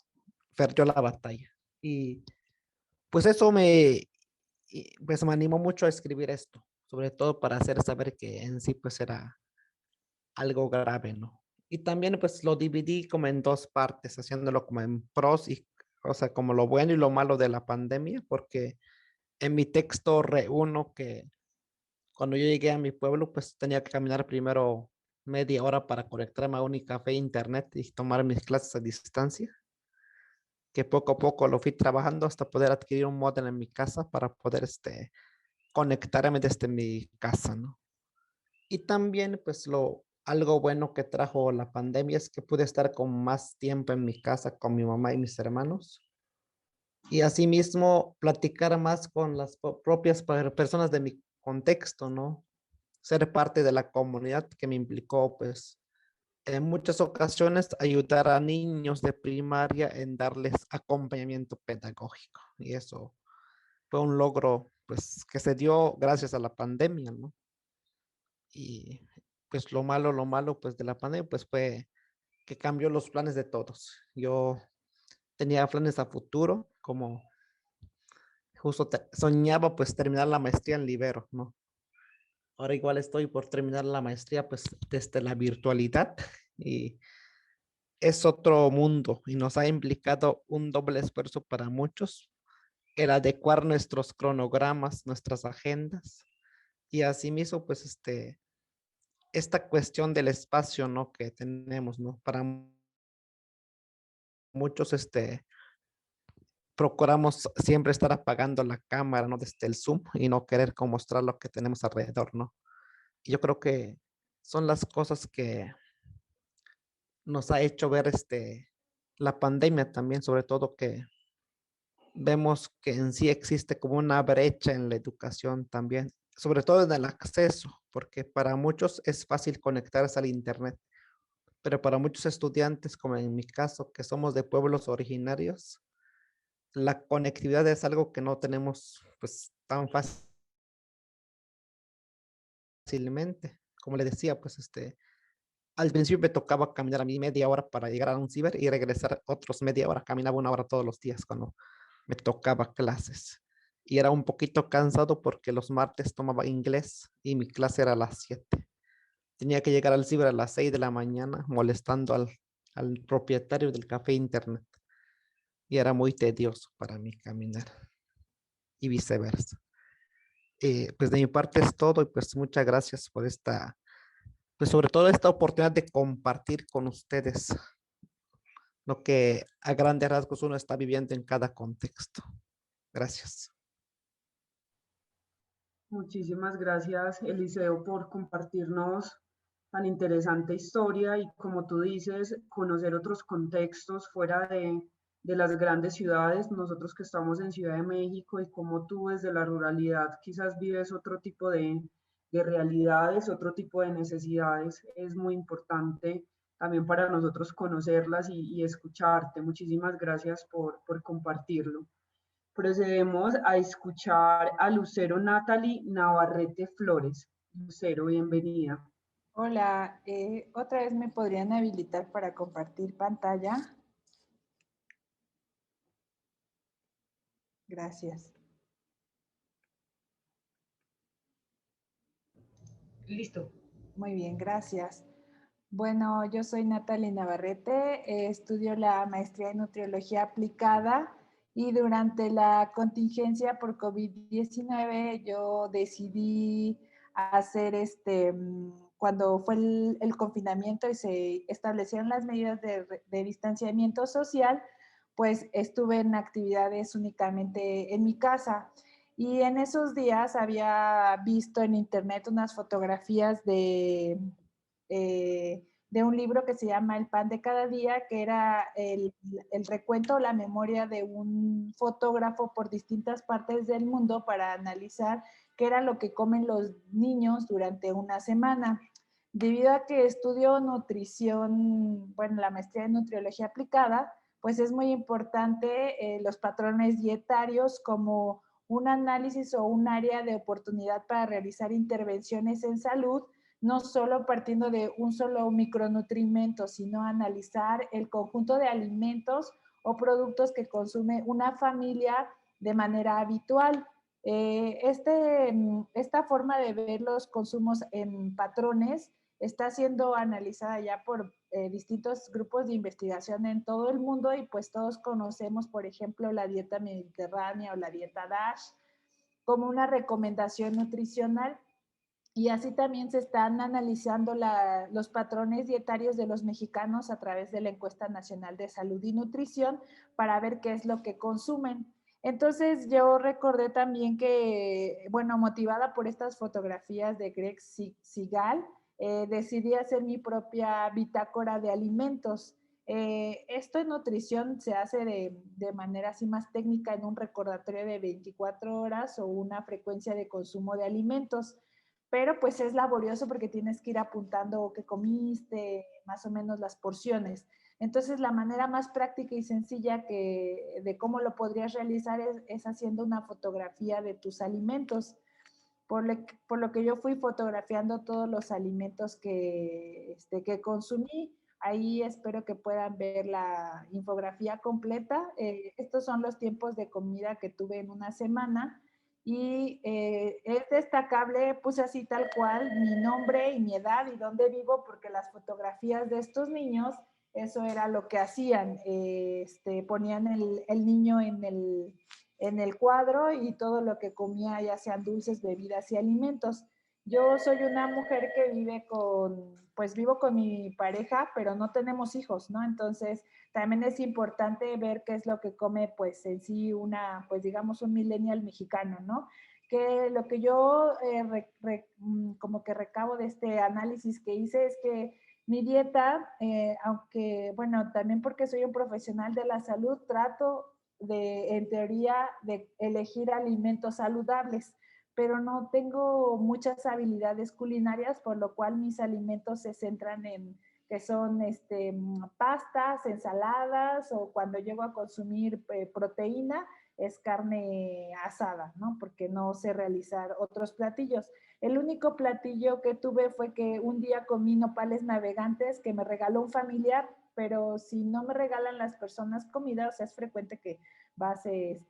perdió la batalla. Y pues eso pues, me animó mucho a escribir esto, sobre todo para hacer saber que en sí, pues, era algo grave, ¿no? Y también, pues, lo dividí como en dos partes, haciéndolo como en pros y, o sea, como lo bueno y lo malo de la pandemia, porque en mi texto reúno que cuando yo llegué a mi pueblo, pues tenía que caminar primero media hora para conectarme a un café internet y tomar mis clases a distancia, que poco a poco lo fui trabajando hasta poder adquirir un módem en mi casa para poder conectarme desde mi casa, ¿no? Y también, pues, algo bueno que trajo la pandemia es que pude estar con más tiempo en mi casa con mi mamá y mis hermanos. Y asimismo, platicar más con las propias personas de mi contexto, ¿no? Ser parte de la comunidad que me implicó, pues, en muchas ocasiones ayudar a niños de primaria en darles acompañamiento pedagógico. Y eso fue un logro, pues, que se dio gracias a la pandemia, ¿no? Y pues lo malo, pues, de la pandemia, pues, fue que cambió los planes de todos. Yo tenía planes a futuro, como justo soñaba, pues, terminar la maestría en Libero, ¿no? Ahora igual estoy por terminar la maestría, pues, desde la virtualidad, y es otro mundo y nos ha implicado un doble esfuerzo para muchos, el adecuar nuestros cronogramas, nuestras agendas, y asimismo, pues, esta cuestión del espacio, ¿no? Que tenemos, ¿no? Para muchos, procuramos siempre estar apagando la cámara, ¿no? Desde el Zoom y no querer mostrar lo que tenemos alrededor, ¿no? Y yo creo que son las cosas que nos ha hecho ver la pandemia también, sobre todo que vemos que en sí existe como una brecha en la educación también, sobre todo en el acceso, porque para muchos es fácil conectarse al internet, pero para muchos estudiantes, como en mi caso, que somos de pueblos originarios, la conectividad es algo que no tenemos pues tan fácilmente. Como le decía, pues al principio me tocaba caminar a mí media hora para llegar a un ciber y regresar otros media hora. Caminaba 1 hora todos los días cuando me tocaba clases. Y era un poquito cansado porque los martes tomaba inglés y mi clase era a las 7. Tenía que llegar al ciber a las 6 de la mañana molestando al propietario del café internet. Y era muy tedioso para mí caminar y viceversa. Pues de mi parte es todo y pues muchas gracias por pues sobre todo esta oportunidad de compartir con ustedes lo que a grandes rasgos uno está viviendo en cada contexto. Gracias. Muchísimas gracias, Eliseo, por compartirnos tan interesante historia y, como tú dices, conocer otros contextos fuera de las grandes ciudades. Nosotros que estamos en Ciudad de México y como tú desde la ruralidad quizás vives otro tipo de realidades, otro tipo de necesidades. Es muy importante también para nosotros conocerlas y escucharte. Muchísimas gracias por compartirlo. Procedemos a escuchar a Lucero Natalie Navarrete Flores. Lucero, bienvenida. Hola, otra vez me podrían habilitar para compartir pantalla. Gracias. Listo. Muy bien, gracias. Bueno, yo soy Natalie Navarrete, estudio la maestría en nutriología aplicada y durante la contingencia por COVID-19 yo decidí hacer cuando fue el confinamiento y se establecieron las medidas de distanciamiento social, pues estuve en actividades únicamente en mi casa. Y en esos días había visto en internet unas fotografías de un libro que se llama El pan de cada día, que era el recuento o la memoria de un fotógrafo por distintas partes del mundo para analizar qué era lo que comen los niños durante una semana. Debido a que estudio nutrición, bueno, la maestría en nutriología aplicada, pues es muy importante los patrones dietarios como un análisis o un área de oportunidad para realizar intervenciones en salud, no solo partiendo de un solo micronutrimento, sino analizar el conjunto de alimentos o productos que consume una familia de manera habitual. Esta forma de ver los consumos en patrones está siendo analizada ya por distintos grupos de investigación en todo el mundo y pues todos conocemos, por ejemplo, la dieta mediterránea o la dieta DASH como una recomendación nutricional. Y así también se están analizando los patrones dietarios de los mexicanos a través de la Encuesta Nacional de Salud y Nutrición para ver qué es lo que consumen. Entonces yo recordé también que, bueno, motivada por estas fotografías de Greg Sigal, decidí hacer mi propia bitácora de alimentos. Esto en nutrición se hace de manera así más técnica en un recordatorio de 24 horas o una frecuencia de consumo de alimentos. Pero pues es laborioso porque tienes que ir apuntando qué comiste, más o menos las porciones. Entonces la manera más práctica y sencilla de cómo lo podrías realizar es haciendo una fotografía de tus alimentos. Por lo que yo fui fotografiando todos los alimentos que consumí. Ahí espero que puedan ver la infografía completa. Estos son los tiempos de comida que tuve en una semana. Y es destacable, puse así tal cual mi nombre y mi edad y dónde vivo, porque las fotografías de estos niños, eso era lo que hacían. Ponían el niño en el cuadro y todo lo que comía, ya sean dulces, bebidas y alimentos. Yo soy una mujer que vivo con mi pareja, pero no tenemos hijos, ¿no? Entonces, también es importante ver qué es lo que come, pues, en sí pues, digamos, un millennial mexicano, ¿no? Que lo que yo como que recabo de este análisis que hice es que mi dieta, aunque, bueno, también porque soy un profesional de la salud, trato en teoría, de elegir alimentos saludables, pero no tengo muchas habilidades culinarias, por lo cual mis alimentos se centran que son pastas, ensaladas, o cuando llego a consumir proteína, es carne asada, ¿no? Porque no sé realizar otros platillos. El único platillo que tuve fue que un día comí nopales navegantes que me regaló un familiar, pero si no me regalan las personas comida, o sea, es frecuente que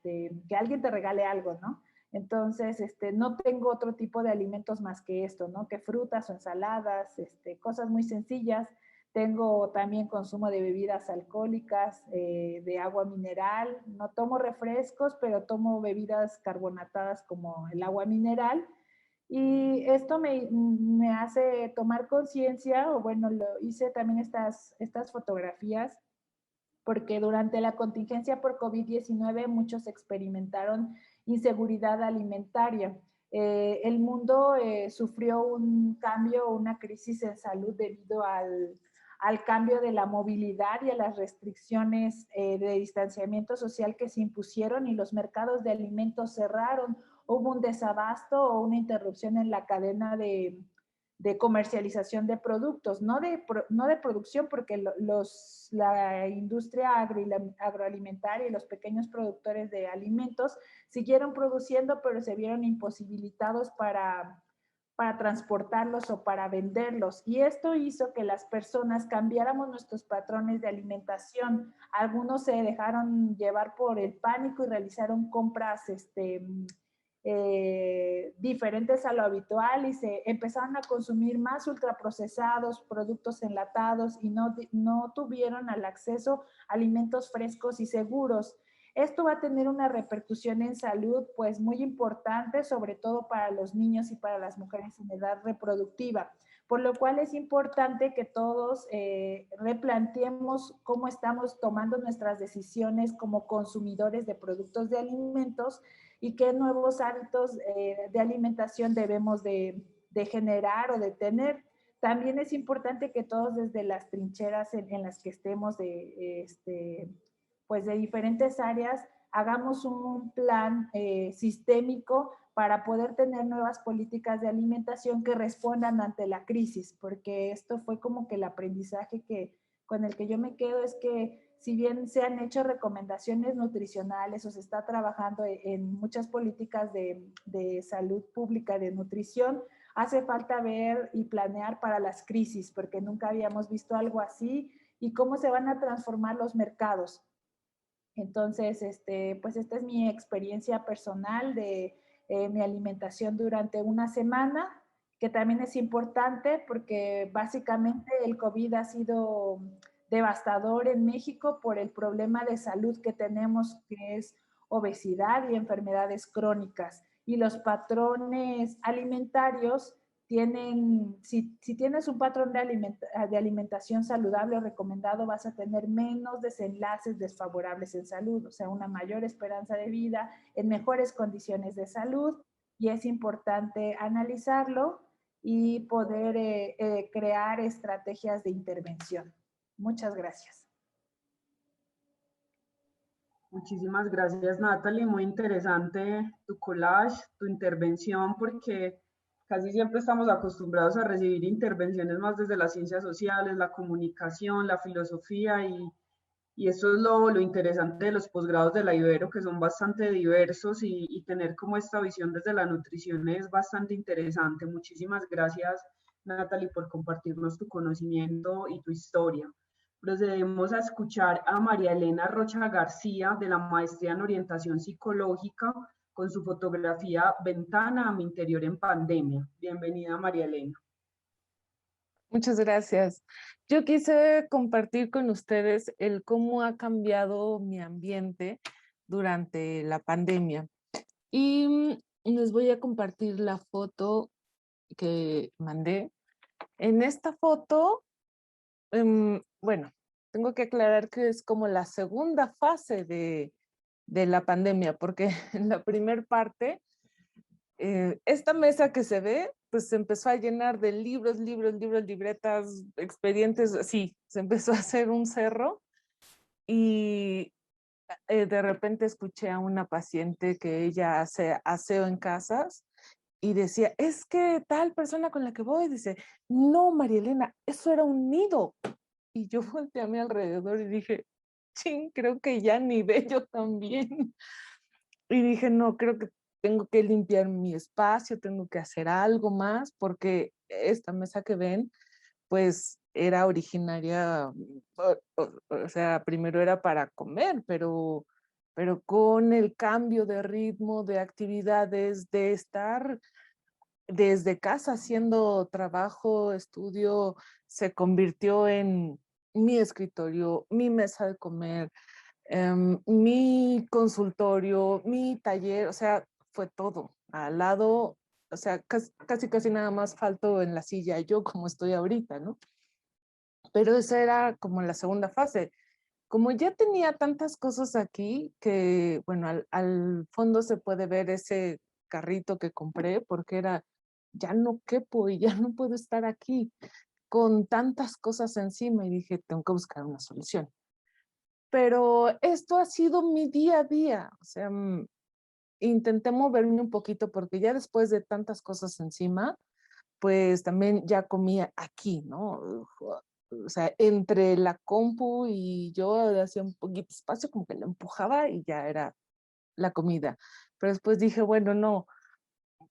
que alguien te regale algo, ¿no? Entonces, no tengo otro tipo de alimentos más que esto, ¿no? Que frutas o ensaladas, cosas muy sencillas. Tengo también consumo de bebidas alcohólicas, de agua mineral. No tomo refrescos, pero tomo bebidas carbonatadas como el agua mineral. Y esto me hace tomar conciencia, o bueno, hice también estas fotografías porque durante la contingencia por COVID-19 muchos experimentaron inseguridad alimentaria. El mundo sufrió un cambio, una crisis en salud debido al cambio de la movilidad y a las restricciones de distanciamiento social que se impusieron, y los mercados de alimentos cerraron. Hubo un desabasto o una interrupción en la cadena de comercialización de productos, no de producción, porque la industria agroalimentaria y los pequeños productores de alimentos siguieron produciendo, pero se vieron imposibilitados para transportarlos o para venderlos. Y esto hizo que las personas cambiáramos nuestros patrones de alimentación. Algunos se dejaron llevar por el pánico y realizaron compras diferentes a lo habitual, y se empezaron a consumir más ultraprocesados, productos enlatados, y no tuvieron al acceso a alimentos frescos y seguros. Esto va a tener una repercusión en salud pues muy importante, sobre todo para los niños y para las mujeres en edad reproductiva, por lo cual es importante que todos replanteemos cómo estamos tomando nuestras decisiones como consumidores de productos de alimentos, y qué nuevos hábitos de alimentación debemos de generar o de tener. También es importante que todos desde las trincheras en las que estemos pues de diferentes áreas, hagamos un plan sistémico para poder tener nuevas políticas de alimentación que respondan ante la crisis, porque esto fue como que el aprendizaje con el que yo me quedo, es que si bien se han hecho recomendaciones nutricionales o se está trabajando en muchas políticas de salud pública, de nutrición, hace falta ver y planear para las crisis, porque nunca habíamos visto algo así, y cómo se van a transformar los mercados. Entonces, pues esta es mi experiencia personal de mi alimentación durante una semana, que también es importante porque básicamente el COVID ha sido devastador en México por el problema de salud que tenemos, que es obesidad y enfermedades crónicas. Y los patrones alimentarios tienen, si tienes un patrón de alimentación saludable o recomendado, vas a tener menos desenlaces desfavorables en salud, o sea, una mayor esperanza de vida, en mejores condiciones de salud, y es importante analizarlo y poder crear estrategias de intervención. Muchas gracias. Muchísimas gracias, Natalie. Muy interesante tu collage, tu intervención, porque casi siempre estamos acostumbrados a recibir intervenciones más desde las ciencias sociales, la comunicación, la filosofía, y eso es lo interesante de los posgrados de la Ibero, que son bastante diversos, y tener como esta visión desde la nutrición es bastante interesante. Muchísimas gracias, Natalie, por compartirnos tu conocimiento y tu historia. Procedemos a escuchar a María Elena Rocha García, de la Maestría en Orientación Psicológica, con su fotografía Ventana a mi interior en pandemia. Bienvenida, María Elena. Muchas gracias. Yo quise compartir con ustedes el cómo ha cambiado mi ambiente durante la pandemia. Y les voy a compartir la foto que mandé. En esta foto, bueno, tengo que aclarar que es como la segunda fase de la pandemia, porque en la primera parte, esta mesa que se ve, pues se empezó a llenar de libros, libretas, expedientes, así, se empezó a hacer un cerro, y de repente escuché a una paciente que ella hace aseo en casas, y decía, es que tal persona con la que voy, dice, no, María Elena, eso era un nido. Y yo volteé a mi alrededor y dije, ching, creo que ya ni ve yo también. Y dije, no, creo que tengo que limpiar mi espacio, tengo que hacer algo más, porque esta mesa que ven, pues era originaria, o sea, primero era para comer, pero con el cambio de ritmo, de actividades, de estar desde casa haciendo trabajo, estudio, se convirtió en mi escritorio, mi mesa de comer, mi consultorio, mi taller, o sea, fue todo al lado, o sea, casi nada más falto en la silla yo como estoy ahorita, ¿no? Pero esa era como la segunda fase. Como ya tenía tantas cosas aquí que, bueno, al fondo se puede ver ese carrito que compré porque era, ya no quepo y ya no puedo estar aquí con tantas cosas encima y dije, tengo que buscar una solución. Pero esto ha sido mi día a día, o sea, intenté moverme un poquito porque ya después de tantas cosas encima, pues también ya comía aquí, ¿no? O sea, entre la compu y yo hacía un poquito de espacio, como que la empujaba y ya era la comida. Pero después dije, bueno, no,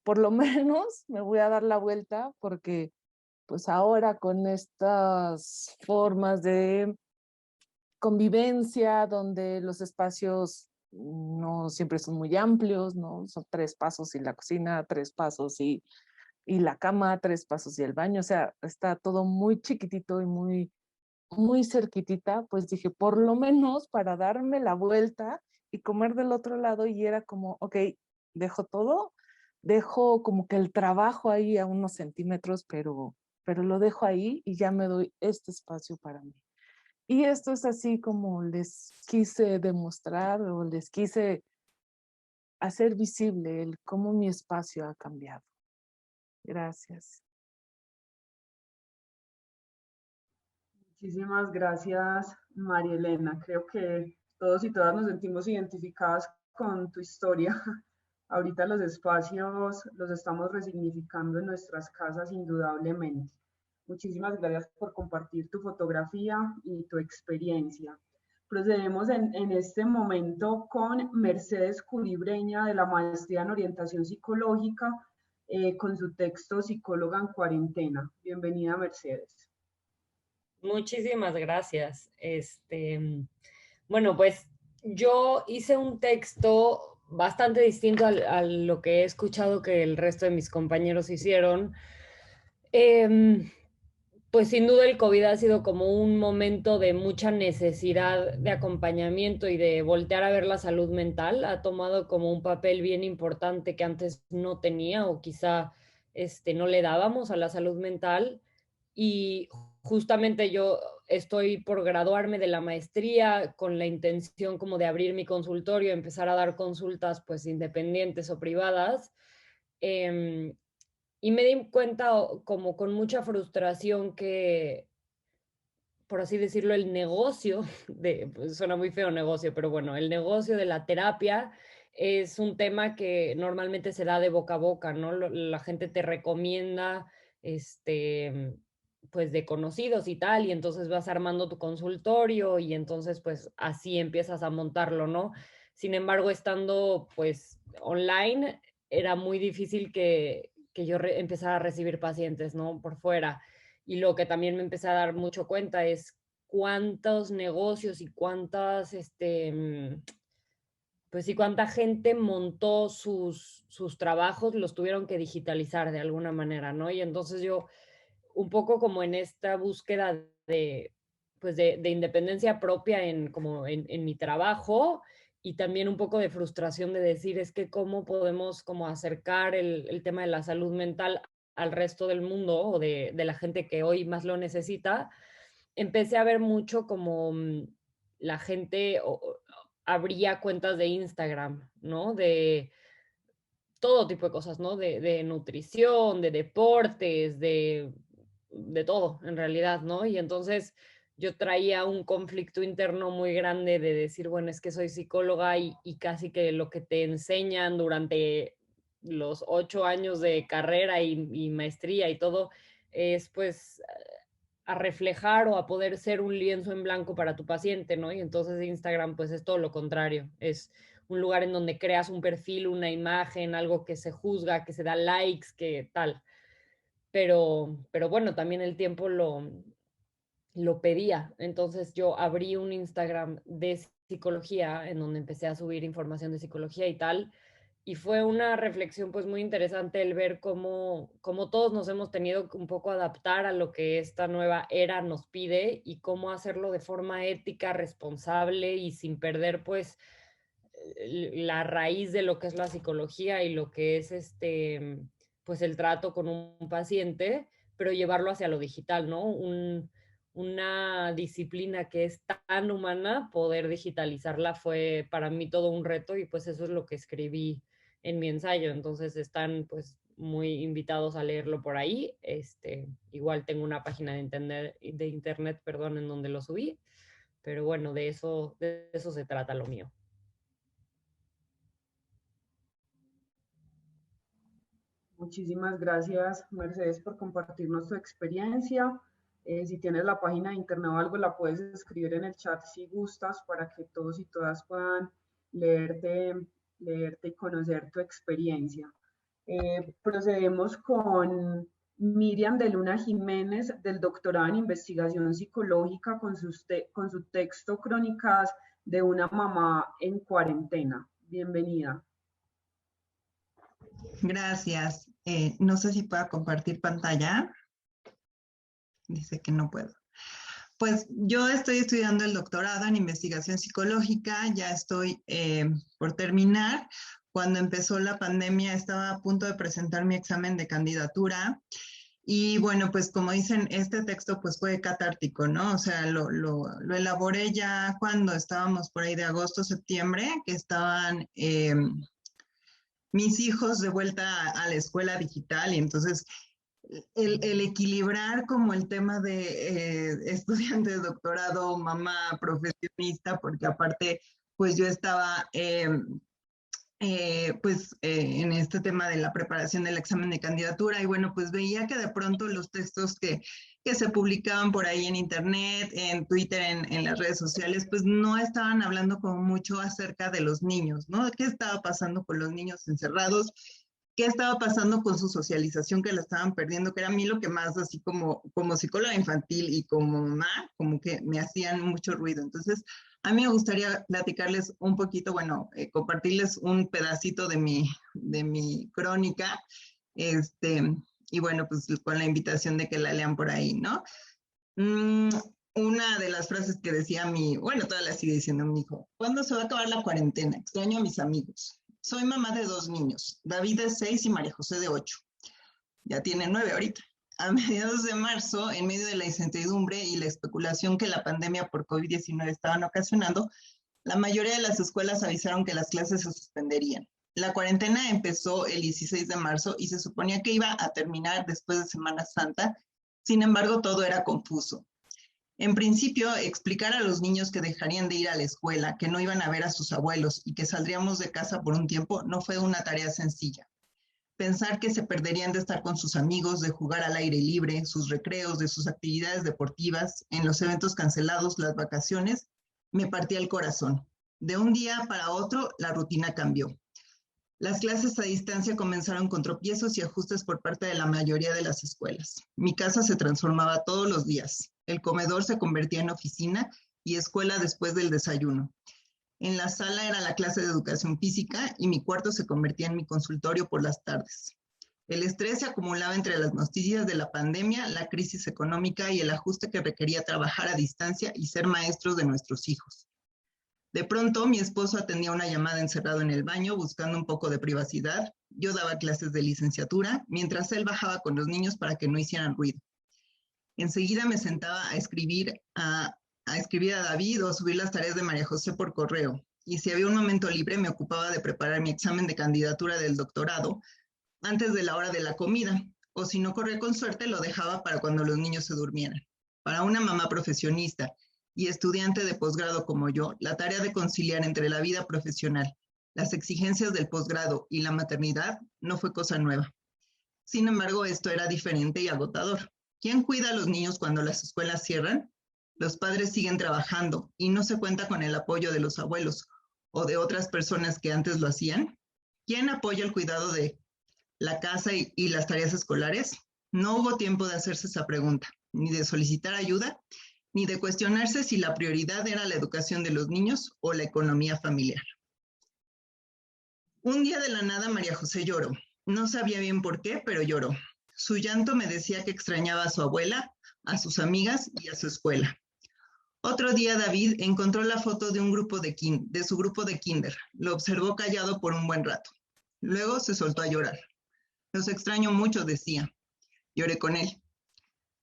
por lo menos me voy a dar la vuelta porque pues ahora con estas formas de convivencia, donde los espacios no siempre son muy amplios, ¿no? Son 3 pasos y la cocina, 3 pasos y la cama, 3 pasos y el baño, o sea, está todo muy chiquitito y muy cerquitita, pues dije, por lo menos para darme la vuelta y comer del otro lado y era como, ok, dejo todo, dejo como que el trabajo ahí a unos centímetros, pero lo dejo ahí y ya me doy este espacio para mí. Y esto es así como les quise demostrar o les quise hacer visible el cómo mi espacio ha cambiado. Gracias. Muchísimas gracias, María Elena. Creo que todos y todas nos sentimos identificadas con tu historia. Ahorita los espacios los estamos resignificando en nuestras casas indudablemente. Muchísimas gracias por compartir tu fotografía y tu experiencia. Procedemos en este momento con Mercedes Curibreña de la Maestría en Orientación Psicológica con su texto Psicóloga en Cuarentena. Bienvenida, Mercedes. Muchísimas gracias. Bueno, pues yo hice un texto bastante distinto a lo que he escuchado que el resto de mis compañeros hicieron. Pues sin duda el COVID ha sido como un momento de mucha necesidad de acompañamiento y de voltear a ver la salud mental. Ha tomado como un papel bien importante que antes no tenía o quizá no le dábamos a la salud mental. Y justamente yo estoy por graduarme de la maestría con la intención como de abrir mi consultorio, empezar a dar consultas pues independientes o privadas. Y me di cuenta como con mucha frustración que, por así decirlo, el negocio, pues suena muy feo negocio, pero bueno, el negocio de la terapia es un tema que normalmente se da de boca a boca, ¿no? La gente te recomienda, pues de conocidos y tal, y entonces vas armando tu consultorio y entonces pues así empiezas a montarlo, ¿no? Sin embargo, estando pues online, era muy difícil que yo empezara a recibir pacientes, ¿no? Por fuera. Y lo que también me empecé a dar mucho cuenta es cuántos negocios y cuántas, pues sí, cuánta gente montó sus trabajos, los tuvieron que digitalizar de alguna manera, ¿no? Y entonces yo, un poco como en esta búsqueda de, pues de independencia propia como en mi trabajo y también un poco de frustración de decir, es que cómo podemos como acercar el tema de la salud mental al resto del mundo o de la gente que hoy más lo necesita, empecé a ver mucho como la gente abría cuentas de Instagram, ¿no? De todo tipo de cosas, ¿no? De nutrición, de deportes, de todo, en realidad, ¿no? Y entonces yo traía un conflicto interno muy grande de decir, bueno, es que soy psicóloga y casi que lo que te enseñan durante los 8 años de carrera y maestría y todo, es pues a reflejar o a poder ser un lienzo en blanco para tu paciente, ¿no? Y entonces Instagram pues es todo lo contrario, es un lugar en donde creas un perfil, una imagen, algo que se juzga, que se da likes, que tal. Pero bueno, también el tiempo lo pedía. Entonces yo abrí un Instagram de psicología en donde empecé a subir información de psicología y tal. Y fue una reflexión pues muy interesante el ver cómo todos nos hemos tenido que un poco adaptar a lo que esta nueva era nos pide y cómo hacerlo de forma ética, responsable y sin perder pues la raíz de lo que es la psicología y lo que es pues el trato con un paciente, pero llevarlo hacia lo digital, ¿no? Una disciplina que es tan humana, poder digitalizarla fue para mí todo un reto y pues eso es lo que escribí en mi ensayo. Entonces están pues muy invitados a leerlo por ahí. Igual tengo una página de internet, perdón, en donde lo subí, pero bueno, de eso se trata lo mío. Muchísimas gracias, Mercedes, por compartirnos tu experiencia. Si tienes la página de internet o algo, la puedes escribir en el chat si gustas para que todos y todas puedan leerte y conocer tu experiencia. Procedemos con Miriam de Luna Jiménez, del doctorado en investigación psicológica, con su texto Crónicas de una mamá en cuarentena. Bienvenida. Gracias. No sé si puedo compartir pantalla. Dice que no puedo. Pues yo estoy estudiando el doctorado en investigación psicológica, ya estoy por terminar. Cuando empezó la pandemia estaba a punto de presentar mi examen de candidatura y bueno, pues como dicen, este texto pues fue catártico, ¿no? O sea, lo elaboré ya cuando estábamos por ahí de agosto, septiembre, que estaban mis hijos de vuelta a la escuela digital y entonces el equilibrar como el tema de estudiante de doctorado, mamá, profesionista, porque aparte pues yo estaba en este tema de la preparación del examen de candidatura y bueno, pues veía que de pronto los textos que se publicaban por ahí en internet, en Twitter, en las redes sociales, pues no estaban hablando como mucho acerca de los niños, ¿no? ¿Qué estaba pasando con los niños encerrados? ¿Qué estaba pasando con su socialización que la estaban perdiendo? Que era a mí lo que más así como psicóloga infantil y como mamá, como que me hacían mucho ruido. Entonces, a mí me gustaría platicarles un poquito, bueno, compartirles un pedacito de mi crónica, y bueno, pues con la invitación de que la lean por ahí, ¿no? Una de las frases que decía bueno, todavía la sigue diciendo mi hijo: ¿cuándo se va a acabar la cuarentena? Extraño a mis amigos. Soy mamá de 2 niños, David de 6 y María José de 8. Ya tiene 9 ahorita. A mediados de marzo, en medio de la incertidumbre y la especulación que la pandemia por COVID-19 estaban ocasionando, la mayoría de las escuelas avisaron que las clases se suspenderían. La cuarentena empezó el 16 de marzo y se suponía que iba a terminar después de Semana Santa. Sin embargo, todo era confuso. En principio, explicar a los niños que dejarían de ir a la escuela, que no iban a ver a sus abuelos y que saldríamos de casa por un tiempo no fue una tarea sencilla. Pensar que se perderían de estar con sus amigos, de jugar al aire libre, sus recreos, de sus actividades deportivas, en los eventos cancelados, las vacaciones, me partía el corazón. De un día para otro, la rutina cambió. Las clases a distancia comenzaron con tropiezos y ajustes por parte de la mayoría de las escuelas. Mi casa se transformaba todos los días. El comedor se convertía en oficina y escuela después del desayuno. En la sala era la clase de educación física y mi cuarto se convertía en mi consultorio por las tardes. El estrés se acumulaba entre las noticias de la pandemia, la crisis económica y el ajuste que requería trabajar a distancia y ser maestros de nuestros hijos. De pronto, mi esposo atendía una llamada encerrado en el baño buscando un poco de privacidad. Yo daba clases de licenciatura, mientras él bajaba con los niños para que no hicieran ruido. Enseguida me sentaba a escribir a David o a subir las tareas de María José por correo. Y si había un momento libre, me ocupaba de preparar mi examen de candidatura del doctorado antes de la hora de la comida. O si no corría con suerte, lo dejaba para cuando los niños se durmieran. Para una mamá profesionista y estudiante de posgrado como yo, la tarea de conciliar entre la vida profesional, las exigencias del posgrado y la maternidad no fue cosa nueva. Sin embargo, esto era diferente y agotador. ¿Quién cuida a los niños cuando las escuelas cierran? Los padres siguen trabajando y no se cuenta con el apoyo de los abuelos o de otras personas que antes lo hacían. ¿Quién apoya el cuidado de la casa y las tareas escolares? No hubo tiempo de hacerse esa pregunta, ni de solicitar ayuda, ni de cuestionarse si la prioridad era la educación de los niños o la economía familiar. Un día de la nada María José lloró. No sabía bien por qué, pero lloró. Su llanto me decía que extrañaba a su abuela, a sus amigas y a su escuela. Otro día David encontró la foto de su grupo de kinder. Lo observó callado por un buen rato. Luego se soltó a llorar. Los extraño mucho, decía. Lloré con él.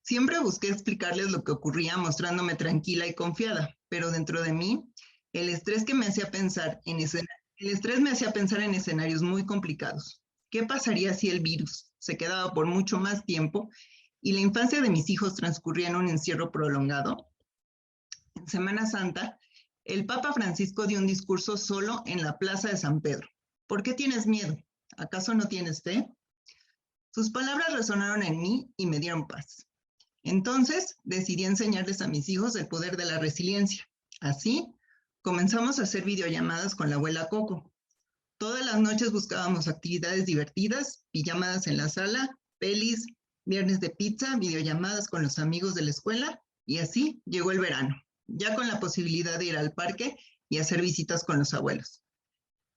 Siempre busqué explicarles lo que ocurría mostrándome tranquila y confiada, pero dentro de mí, el estrés me hacía pensar en escenarios muy complicados. ¿Qué pasaría si el virus se quedaba por mucho más tiempo y la infancia de mis hijos transcurría en un encierro prolongado? En Semana Santa, el Papa Francisco dio un discurso solo en la Plaza de San Pedro. ¿Por qué tienes miedo? ¿Acaso no tienes fe? Sus palabras resonaron en mí y me dieron paz. Entonces, decidí enseñarles a mis hijos el poder de la resiliencia. Así, comenzamos a hacer videollamadas con la abuela Coco. Todas las noches buscábamos actividades divertidas, pijamadas en la sala, pelis, viernes de pizza, videollamadas con los amigos de la escuela, y así llegó el verano, ya con la posibilidad de ir al parque y hacer visitas con los abuelos.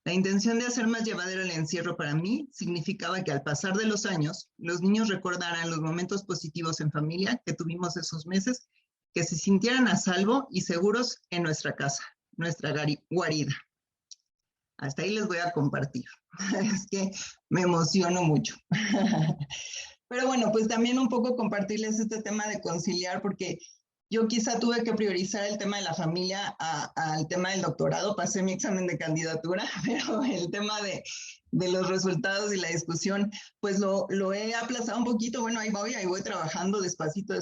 La intención de hacer más llevadero el encierro para mí significaba que al pasar de los años, los niños recordaran los momentos positivos en familia que tuvimos esos meses, que se sintieran a salvo y seguros en nuestra casa, nuestra guarida. Hasta ahí les voy a compartir. Es que me emociono mucho. Pero bueno, pues también un poco compartirles este tema de conciliar, porque yo quizá tuve que priorizar el tema de la familia al tema del doctorado. Pasé mi examen de candidatura, pero el tema de los resultados y la discusión, pues lo he aplazado un poquito. Bueno, ahí voy trabajando despacito,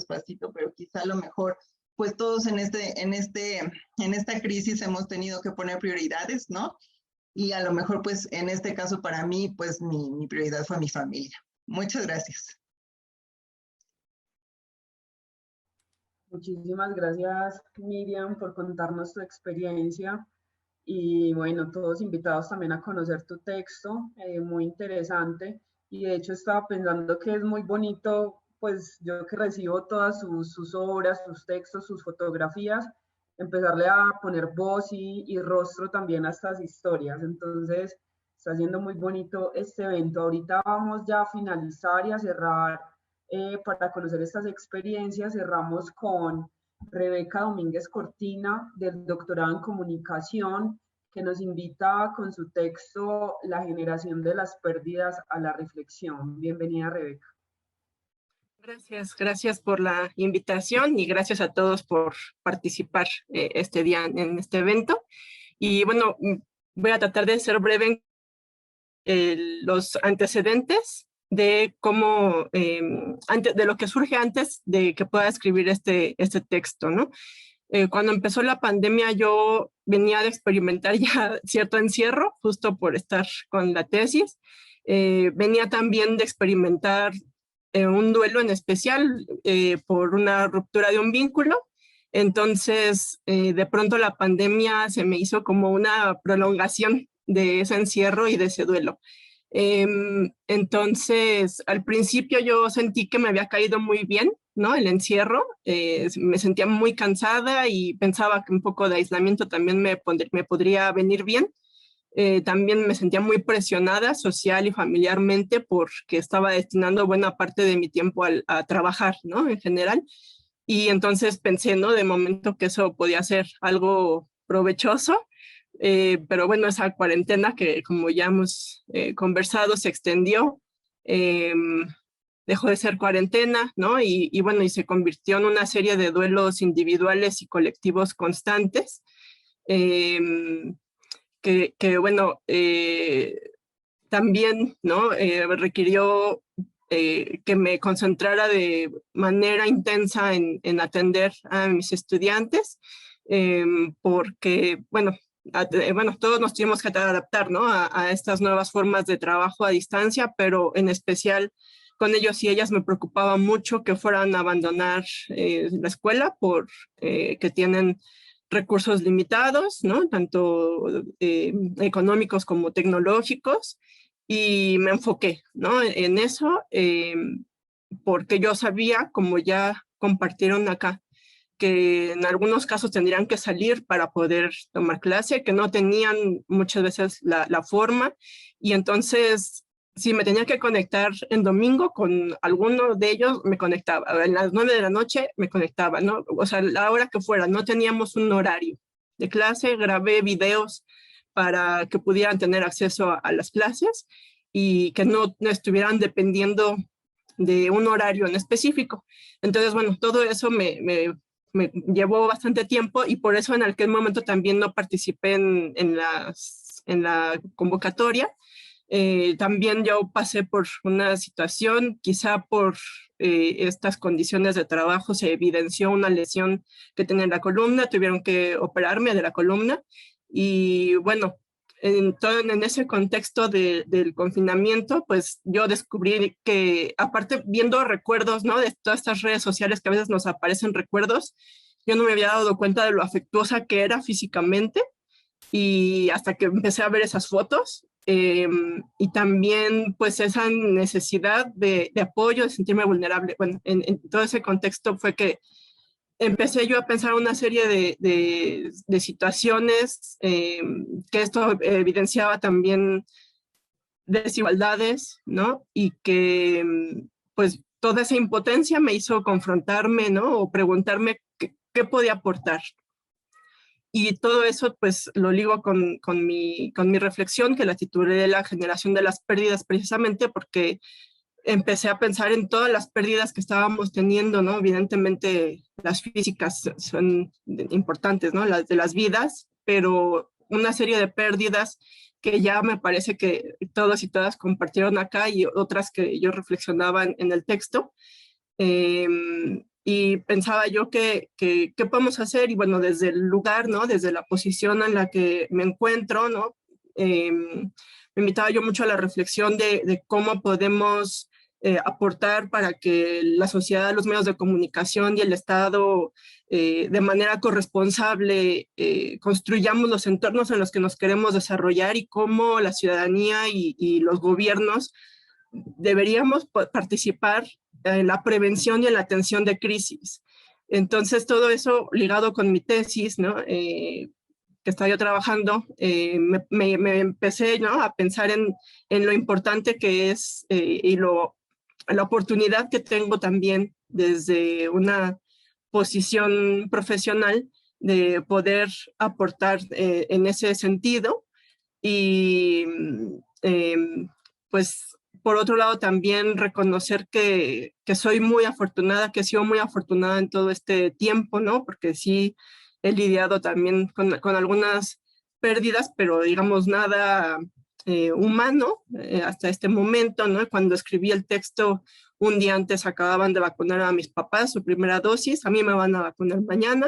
pero quizá a lo mejor, pues todos en esta crisis hemos tenido que poner prioridades, ¿no? Y a lo mejor, pues en este caso para mí, pues mi prioridad fue mi familia. Muchas gracias. Muchísimas gracias, Miriam, por contarnos tu experiencia. Y bueno, todos invitados también a conocer tu texto, muy interesante. Y de hecho estaba pensando que es muy bonito, pues yo que recibo todas sus obras, sus textos, sus fotografías, empezarle a poner voz y rostro también a estas historias. Entonces, está siendo muy bonito este evento. Ahorita vamos ya a finalizar y a cerrar. Para conocer estas experiencias, cerramos con Rebeca Domínguez Cortina, del doctorado en comunicación, que nos invita con su texto La generación de las pérdidas a la reflexión. Bienvenida, Rebeca. Gracias por la invitación y gracias a todos por participar este día en este evento. Y bueno, voy a tratar de ser breve en los antecedentes de cómo, de lo que surge antes de que pueda escribir este texto, ¿no? Cuando empezó la pandemia yo venía de experimentar ya cierto encierro, justo por estar con la tesis. Venía también de experimentar un duelo en especial por una ruptura de un vínculo. Entonces, de pronto la pandemia se me hizo como una prolongación de ese encierro y de ese duelo. Entonces, al principio yo sentí que me había caído muy bien, ¿no? El encierro, me sentía muy cansada y pensaba que un poco de aislamiento también me podría venir bien. También me sentía muy presionada social y familiarmente porque estaba destinando buena parte de mi tiempo a trabajar, ¿no? En general. Y entonces pensé, ¿no? De momento que eso podía ser algo provechoso. Pero bueno, esa cuarentena que como ya hemos conversado se extendió, dejó de ser cuarentena, ¿no? Y bueno, y se convirtió en una serie de duelos individuales y colectivos constantes, que bueno, también, ¿no? Requirió que me concentrara de manera intensa en atender a mis estudiantes, porque, bueno, bueno, todos nos tuvimos que adaptar, ¿no? A estas nuevas formas de trabajo a distancia, pero en especial con ellos y ellas me preocupaba mucho que fueran a abandonar la escuela por que tienen recursos limitados, ¿no? Tanto económicos como tecnológicos, y me enfoqué, ¿no? En eso, porque yo sabía, como ya compartieron acá, que en algunos casos tendrían que salir para poder tomar clase, que no tenían muchas veces la forma, y entonces si me tenía que conectar en domingo con alguno de ellos, me conectaba. A las 9 de la noche me conectaba, ¿no? O sea, la hora que fuera, no teníamos un horario de clase, grabé videos para que pudieran tener acceso a las clases y que no estuvieran dependiendo de un horario en específico. Entonces, bueno, todo eso me llevó bastante tiempo y por eso en aquel momento también no participé en la convocatoria. También yo pasé por una situación, quizá por estas condiciones de trabajo se evidenció una lesión que tenía en la columna, tuvieron que operarme de la columna y bueno, en ese contexto del confinamiento, pues yo descubrí que, aparte viendo recuerdos, ¿no? De todas estas redes sociales que a veces nos aparecen recuerdos, yo no me había dado cuenta de lo afectuosa que era físicamente y hasta que empecé a ver esas fotos y también pues esa necesidad de apoyo, de sentirme vulnerable. Bueno, en todo ese contexto fue que empecé yo a pensar una serie de situaciones que esto evidenciaba también desigualdades, ¿no? Y que pues toda esa impotencia me hizo confrontarme, ¿no? O preguntarme qué podía aportar. Y todo eso pues lo ligo con mi reflexión, que la titulé La generación de las pérdidas, precisamente porque empecé a pensar en todas las pérdidas que estábamos teniendo, ¿no? Evidentemente las físicas son importantes, ¿no? Las de las vidas, pero una serie de pérdidas que ya me parece que todos y todas compartieron acá y otras que yo reflexionaba en el texto. Y pensaba yo qué podemos hacer y bueno, desde el lugar, ¿no? Desde la posición en la que me encuentro, ¿no? Me invitaba yo mucho a la reflexión de cómo podemos aportar para que la sociedad, los medios de comunicación y el Estado de manera corresponsable construyamos los entornos en los que nos queremos desarrollar y cómo la ciudadanía y los gobiernos deberíamos participar en la prevención y en la atención de crisis. Entonces todo eso ligado con mi tesis, ¿no? Que estaba yo trabajando, me empecé, ¿no? A pensar en lo importante que es y la oportunidad que tengo también desde una posición profesional de poder aportar en ese sentido. Y pues por otro lado también reconocer que soy muy afortunada, que he sido muy afortunada en todo este tiempo, ¿no? Porque sí he lidiado también con algunas pérdidas, pero digamos nada humano hasta este momento, ¿no? Cuando escribí el texto, un día antes acababan de vacunar a mis papás su primera dosis, a mí me van a vacunar mañana.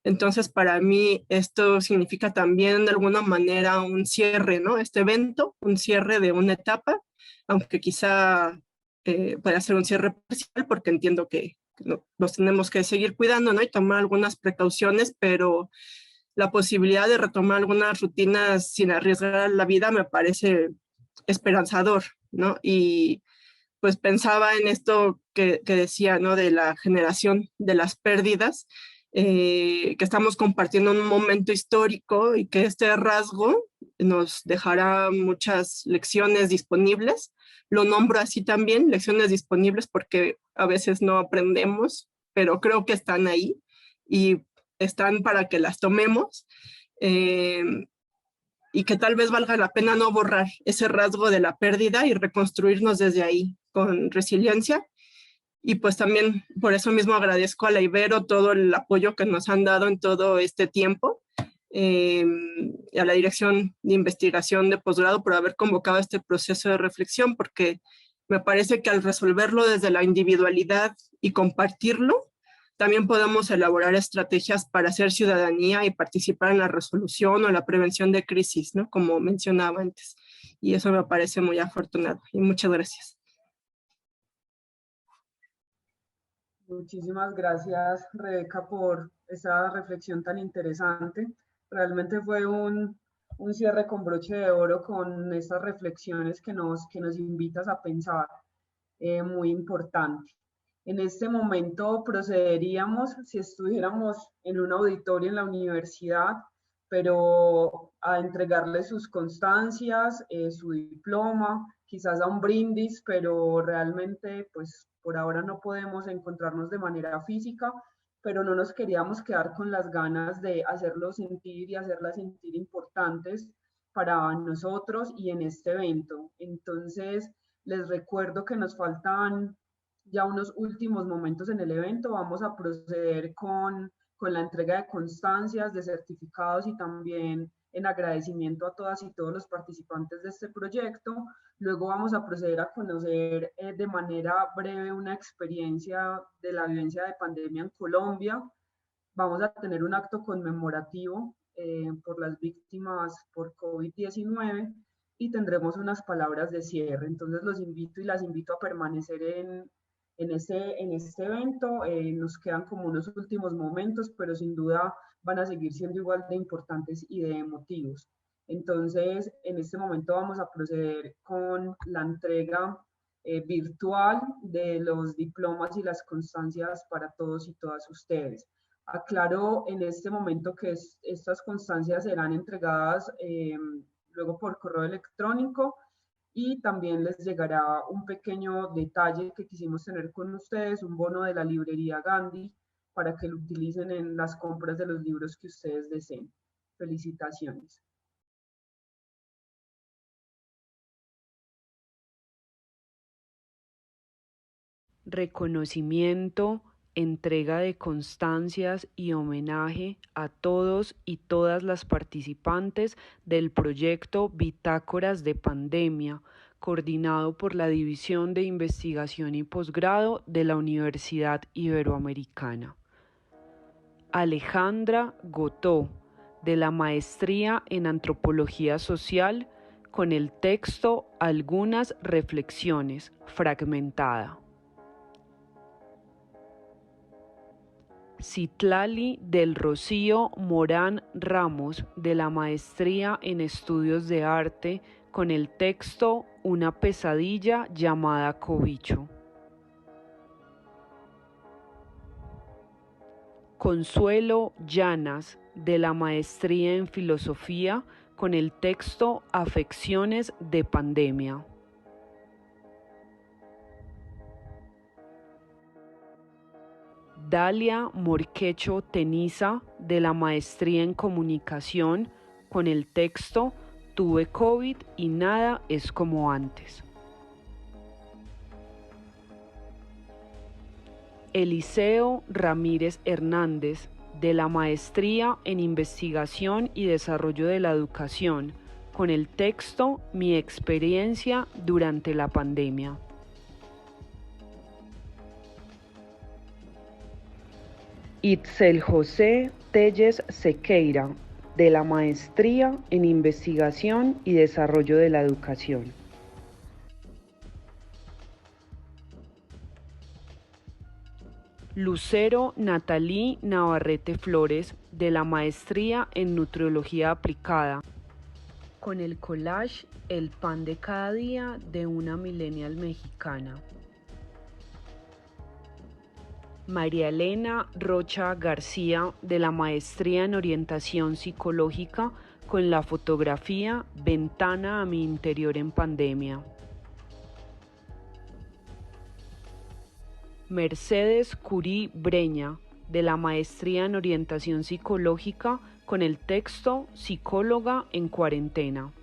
Entonces, para mí esto significa también de alguna manera un cierre, ¿no? Este evento, un cierre de una etapa, aunque quizá pueda ser un cierre parcial, porque entiendo que nos tenemos que seguir cuidando, ¿no? Y tomar algunas precauciones, pero la posibilidad de retomar algunas rutinas sin arriesgar la vida me parece esperanzador, ¿no? Y pues pensaba en esto que decía, ¿no? De la generación de las pérdidas, que estamos compartiendo un momento histórico y que este rasgo nos dejará muchas lecciones disponibles. Lo nombro así también, lecciones disponibles, porque a veces no aprendemos, pero creo que están ahí y están para que las tomemos y que tal vez valga la pena no borrar ese rasgo de la pérdida y reconstruirnos desde ahí con resiliencia. Y pues también por eso mismo agradezco a la Ibero todo el apoyo que nos han dado en todo este tiempo, y a la Dirección de Investigación de Posgrado por haber convocado este proceso de reflexión, porque me parece que al resolverlo desde la individualidad y compartirlo, también podamos elaborar estrategias para hacer ciudadanía y participar en la resolución o la prevención de crisis, ¿no? Como mencionaba antes. Y eso me parece muy afortunado. Y muchas gracias. Muchísimas gracias, Rebeca, por esa reflexión tan interesante. Realmente fue un cierre con broche de oro con estas reflexiones que nos invitas a pensar, muy importante. En este momento procederíamos, si estuviéramos en un auditorio en la universidad, pero a entregarle sus constancias, su diploma, quizás a un brindis, pero realmente pues por ahora no podemos encontrarnos de manera física, pero no nos queríamos quedar con las ganas de hacerlos sentir y hacerlas sentir importantes para nosotros y en este evento. Entonces, les recuerdo que nos faltan ya unos últimos momentos en el evento. Vamos a proceder con la entrega de constancias, de certificados y también en agradecimiento a todas y todos los participantes de este proyecto. Luego vamos a proceder a conocer de manera breve una experiencia de la vivencia de pandemia en Colombia. Vamos a tener un acto conmemorativo por las víctimas por COVID-19 y tendremos unas palabras de cierre. Entonces los invito y las invito a permanecer en este evento. Nos quedan como unos últimos momentos, pero sin duda van a seguir siendo igual de importantes y de emotivos. Entonces, en este momento vamos a proceder con la entrega virtual de los diplomas y las constancias para todos y todas ustedes. Aclaro en este momento que estas constancias serán entregadas luego por correo electrónico y también les llegará un pequeño detalle que quisimos tener con ustedes, un bono de la librería Gandhi para que lo utilicen en las compras de los libros que ustedes deseen. Felicitaciones. Reconocimiento, entrega de constancias y homenaje a todos y todas las participantes del proyecto Bitácoras de Pandemia, coordinado por la División de Investigación y Posgrado de la Universidad Iberoamericana. Alejandra Gotó, de la Maestría en Antropología Social, con el texto Algunas reflexiones, fragmentada. Citlali del Rocío Morán Ramos, de la Maestría en Estudios de Arte, con el texto Una pesadilla llamada cobicho. Consuelo Llanas, de la Maestría en Filosofía, con el texto Afecciones de Pandemia. Dalia Morquecho Teniza, de la Maestría en Comunicación, con el texto Tuve COVID y nada es como antes. Eliseo Ramírez Hernández, de la Maestría en Investigación y Desarrollo de la Educación, con el texto Mi experiencia durante la pandemia. Itzel José Telles Sequeira, de la Maestría en Investigación y Desarrollo de la Educación. Lucero Natalí Navarrete Flores, de la Maestría en Nutriología Aplicada, con el collage El pan de cada día de una millennial mexicana. María Elena Rocha García, de la Maestría en Orientación Psicológica, con la fotografía Ventana a mi interior en pandemia. Mercedes Curí Breña, de la Maestría en Orientación Psicológica, con el texto Psicóloga en cuarentena.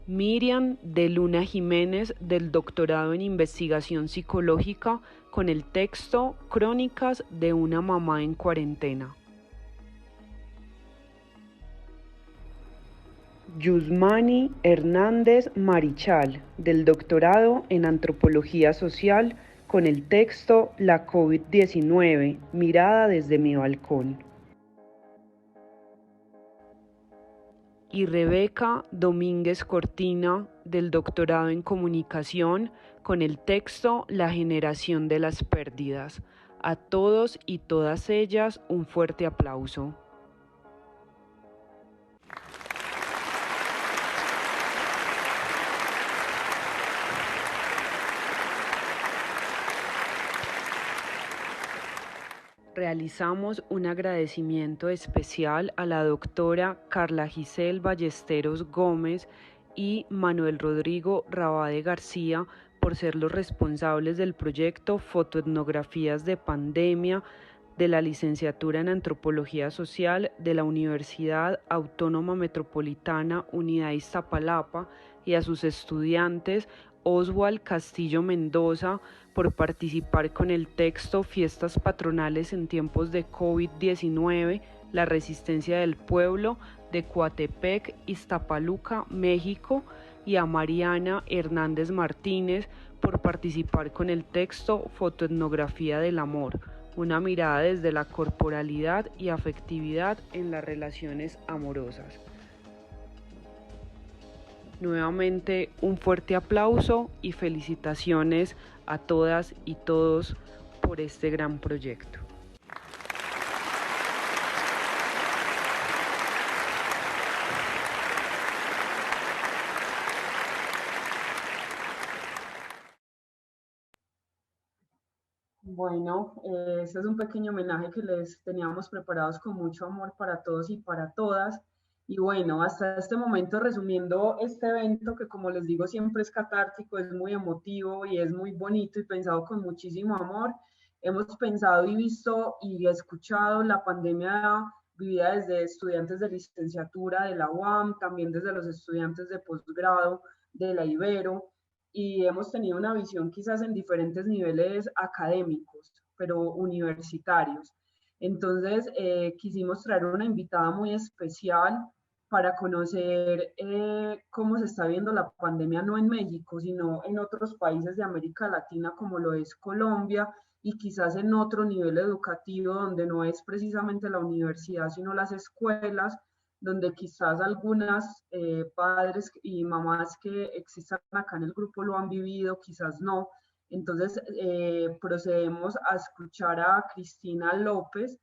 Miriam de Luna Jiménez, del Doctorado en Investigación Psicológica, con el texto Crónicas de una mamá en cuarentena. Yusmani Hernández Marichal, del doctorado en Antropología Social, con el texto La COVID-19, mirada desde mi balcón. Y Rebeca Domínguez Cortina, del doctorado en Comunicación, con el texto La generación de las pérdidas. A todos y todas ellas un fuerte aplauso. Realizamos un agradecimiento especial a la doctora Carla Giselle Ballesteros Gómez y Manuel Rodrigo Rabade García por ser los responsables del proyecto Fotoetnografías de Pandemia de la licenciatura en Antropología Social de la Universidad Autónoma Metropolitana Unidad Iztapalapa y a sus estudiantes Oswald Castillo Mendoza por participar con el texto Fiestas Patronales en tiempos de COVID-19, la resistencia del pueblo de Coatepec, Iztapaluca, México, y a Mariana Hernández Martínez por participar con el texto Fotoetnografía del amor, una mirada desde la corporalidad y afectividad en las relaciones amorosas. Nuevamente un fuerte aplauso y felicitaciones a todas y todos por este gran proyecto. Bueno, este es un pequeño homenaje que les teníamos preparados con mucho amor para todos y para todas. Y bueno, hasta este momento, resumiendo este evento, que como les digo siempre es catártico, es muy emotivo y es muy bonito y pensado con muchísimo amor, hemos pensado y visto y escuchado la pandemia vivida desde estudiantes de licenciatura de la UAM, también desde los estudiantes de posgrado de la Ibero, y hemos tenido una visión quizás en diferentes niveles académicos, pero universitarios. Entonces, quisimos traer una invitada muy especial para conocer cómo se está viendo la pandemia no en México, sino en otros países de América Latina como lo es Colombia y quizás en otro nivel educativo donde no es precisamente la universidad, sino las escuelas, donde quizás algunas padres y mamás que existan acá en el grupo lo han vivido, quizás no. Entonces, procedemos a escuchar a Cristina López,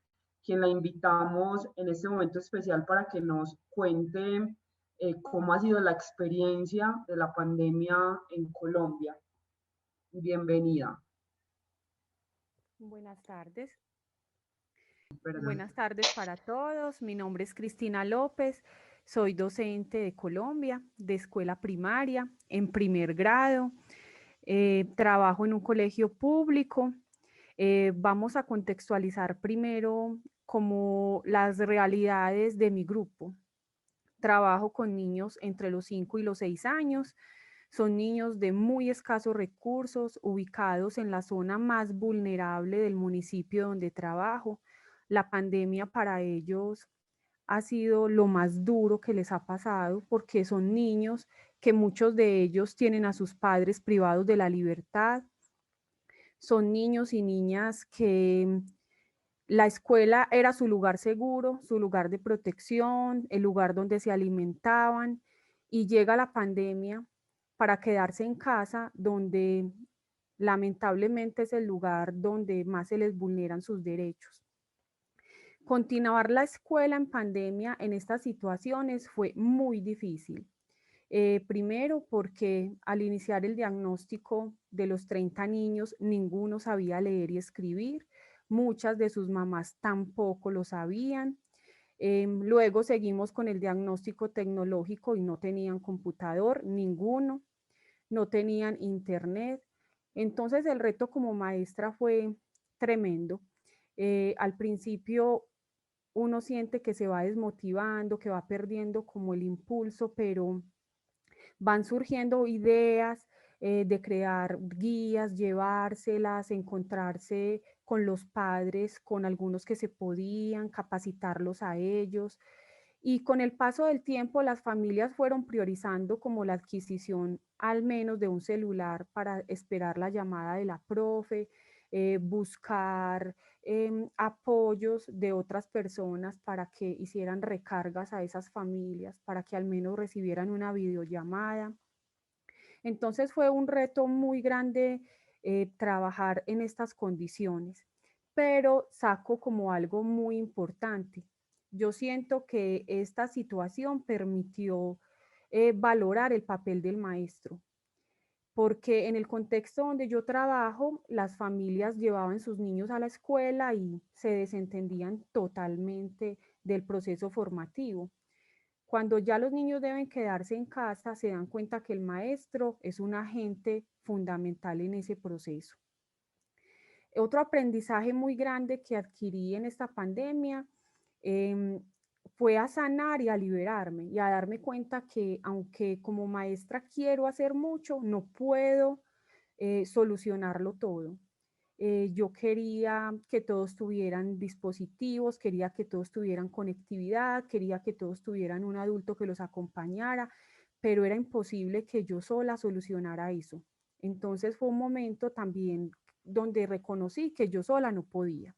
quien la invitamos en este momento especial para que nos cuente cómo ha sido la experiencia de la pandemia en Colombia. Bienvenida. Buenas tardes. Perdón. Buenas tardes para todos. Mi nombre es Cristina López. Soy docente de Colombia, de escuela primaria, en primer grado. Trabajo en un colegio público. Vamos a contextualizar primero como las realidades de mi grupo. Trabajo con niños entre los 5 y los 6 años. Son niños de muy escasos recursos, ubicados en la zona más vulnerable del municipio donde trabajo. La pandemia para ellos ha sido lo más duro que les ha pasado porque son niños que muchos de ellos tienen a sus padres privados de la libertad. Son niños y niñas que la escuela era su lugar seguro, su lugar de protección, el lugar donde se alimentaban, y llega la pandemia para quedarse en casa, donde lamentablemente es el lugar donde más se les vulneran sus derechos. Continuar la escuela en pandemia en estas situaciones fue muy difícil. Primero porque al iniciar el diagnóstico de los 30 niños, ninguno sabía leer y escribir. Muchas de sus mamás tampoco lo sabían. Luego seguimos con el diagnóstico tecnológico y no tenían computador, ninguno. No tenían internet. Entonces el reto como maestra fue tremendo. Al principio uno siente que se va desmotivando, que va perdiendo como el impulso, pero van surgiendo ideas de crear guías, llevárselas, encontrarse con los padres, con algunos que se podían, capacitarlos a ellos. Y con el paso del tiempo, las familias fueron priorizando como la adquisición al menos de un celular para esperar la llamada de la profe, buscar apoyos de otras personas para que hicieran recargas a esas familias, para que al menos recibieran una videollamada. Entonces fue un reto muy grande trabajar en estas condiciones, pero saco como algo muy importante. Yo siento que esta situación permitió valorar el papel del maestro, porque en el contexto donde yo trabajo, las familias llevaban sus niños a la escuela y se desentendían totalmente del proceso formativo. Cuando ya los niños deben quedarse en casa, se dan cuenta que el maestro es un agente fundamental en ese proceso. Otro aprendizaje muy grande que adquirí en esta pandemia fue a sanar y a liberarme y a darme cuenta que aunque como maestra quiero hacer mucho, no puedo solucionarlo todo. Yo quería que todos tuvieran dispositivos, quería que todos tuvieran conectividad, quería que todos tuvieran un adulto que los acompañara, pero era imposible que yo sola solucionara eso. Entonces fue un momento también donde reconocí que yo sola no podía.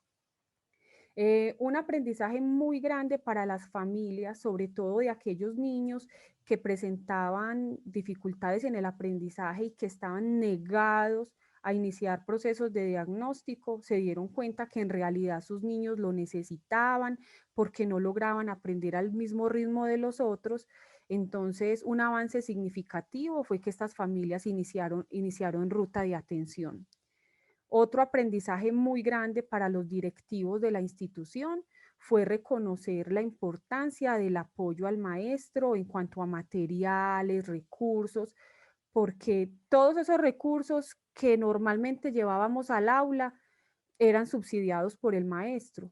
Un aprendizaje muy grande para las familias, sobre todo de aquellos niños que presentaban dificultades en el aprendizaje y que estaban negados a iniciar procesos de diagnóstico, se dieron cuenta que en realidad sus niños lo necesitaban porque no lograban aprender al mismo ritmo de los otros. Entonces, un avance significativo fue que estas familias iniciaron ruta de atención. Otro aprendizaje muy grande para los directivos de la institución fue reconocer la importancia del apoyo al maestro en cuanto a materiales, recursos, porque todos esos recursos que normalmente llevábamos al aula eran subsidiados por el maestro.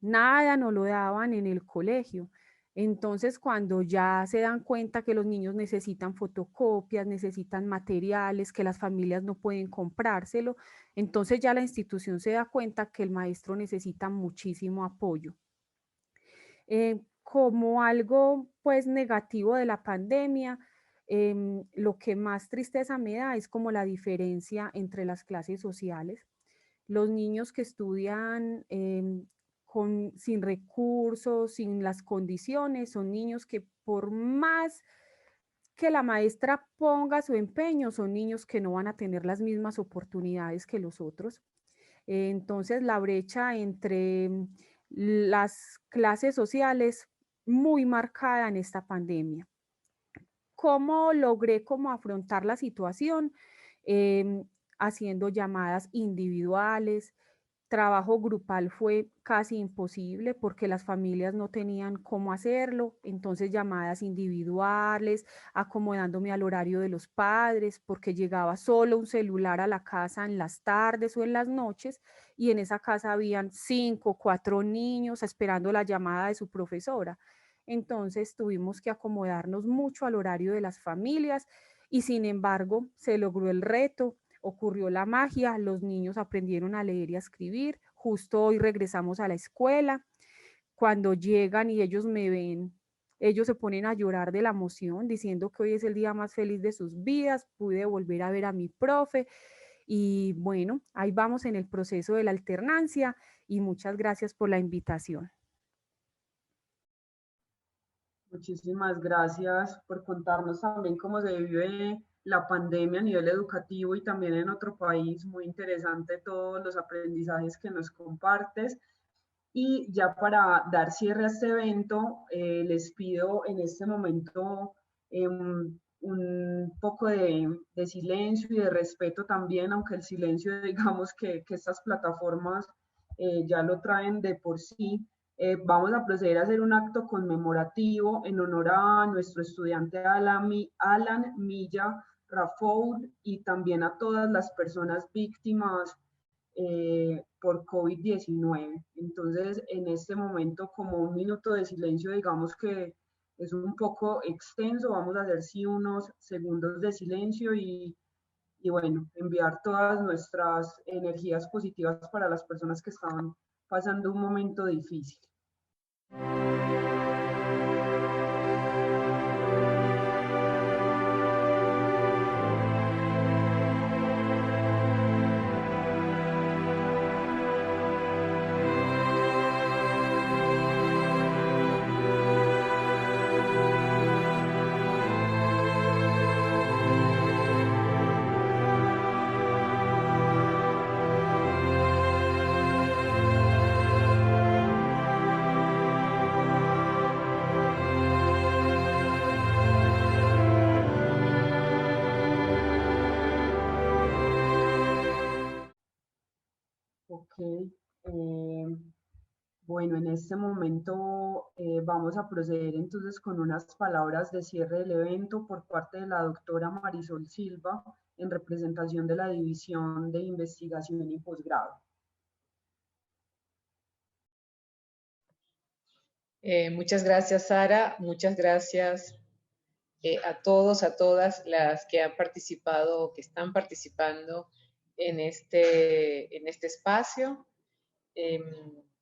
Nada nos lo daban en el colegio. Entonces, cuando ya se dan cuenta que los niños necesitan fotocopias, necesitan materiales, que las familias no pueden comprárselo, entonces ya la institución se da cuenta que el maestro necesita muchísimo apoyo. Como algo pues negativo de la pandemia, lo que más tristeza me da es como la diferencia entre las clases sociales. Los niños que estudian sin recursos, sin las condiciones, son niños que por más que la maestra ponga su empeño, son niños que no van a tener las mismas oportunidades que los otros. Entonces la brecha entre las clases sociales muy marcada en esta pandemia. ¿Cómo logré afrontar la situación? Haciendo llamadas individuales. Trabajo grupal fue casi imposible porque las familias no tenían cómo hacerlo, entonces llamadas individuales, acomodándome al horario de los padres, porque llegaba solo un celular a la casa en las tardes o en las noches, y en esa casa habían 5 o 4 niños esperando la llamada de su profesora. Entonces tuvimos que acomodarnos mucho al horario de las familias y sin embargo se logró el reto. Ocurrió la magia, los niños aprendieron a leer y a escribir. Justo hoy regresamos a la escuela. Cuando llegan y ellos me ven, ellos se ponen a llorar de la emoción, diciendo que hoy es el día más feliz de sus vidas, pude volver a ver a mi profe. Y bueno, ahí vamos en el proceso de la alternancia y muchas gracias por la invitación. Muchísimas gracias por contarnos también cómo se vive la pandemia a nivel educativo y también en otro país. Muy interesante todos los aprendizajes que nos compartes. Y ya para dar cierre a este evento, les pido en este momento un poco de silencio y de respeto también, aunque el silencio digamos que estas plataformas ya lo traen de por sí. Vamos a proceder a hacer un acto conmemorativo en honor a nuestro estudiante Alan Milla Rafoud y también a todas las personas víctimas por COVID-19. Entonces, en este momento, como un minuto de silencio, digamos que es un poco extenso, vamos a hacer sí unos segundos de silencio y bueno, enviar todas nuestras energías positivas para las personas que estaban pasando un momento difícil. Bueno, en este momento vamos a proceder entonces con unas palabras de cierre del evento por parte de la doctora Marisol Silva en representación de la División de Investigación y Posgrado. Muchas gracias, Sara. Muchas gracias a todos, a todas las que han participado o que están participando en este espacio.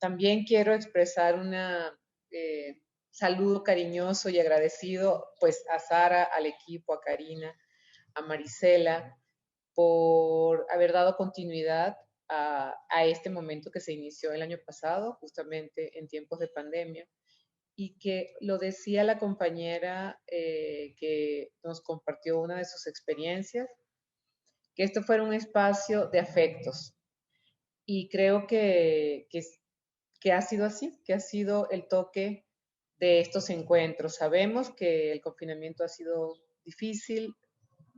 También quiero expresar un saludo cariñoso y agradecido pues a Sara, al equipo, a Karina, a Marisela, por haber dado continuidad a este momento que se inició el año pasado, justamente en tiempos de pandemia, y que lo decía la compañera que nos compartió una de sus experiencias, que esto fuera un espacio de afectos. Y creo que ha sido así, que ha sido el toque de estos encuentros. Sabemos que el confinamiento ha sido difícil.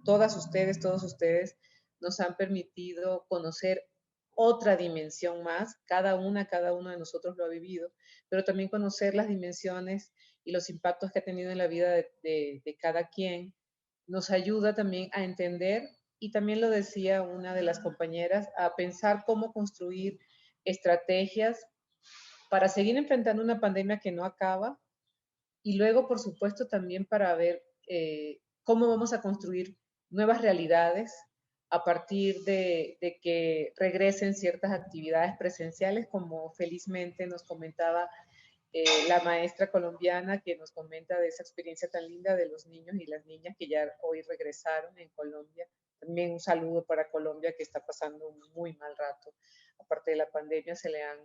Todas ustedes, todos ustedes nos han permitido conocer otra dimensión más. Cada uno de nosotros lo ha vivido, pero también conocer las dimensiones y los impactos que ha tenido en la vida de cada quien nos ayuda también a entender, y también lo decía una de las compañeras, a pensar cómo construir estrategias para seguir enfrentando una pandemia que no acaba, y luego, por supuesto, también para ver cómo vamos a construir nuevas realidades a partir de que regresen ciertas actividades presenciales, como felizmente nos comentaba la maestra colombiana, que nos comenta de esa experiencia tan linda de los niños y las niñas que ya hoy regresaron en Colombia. También un saludo para Colombia, que está pasando un muy mal rato. Aparte de la pandemia, se le han,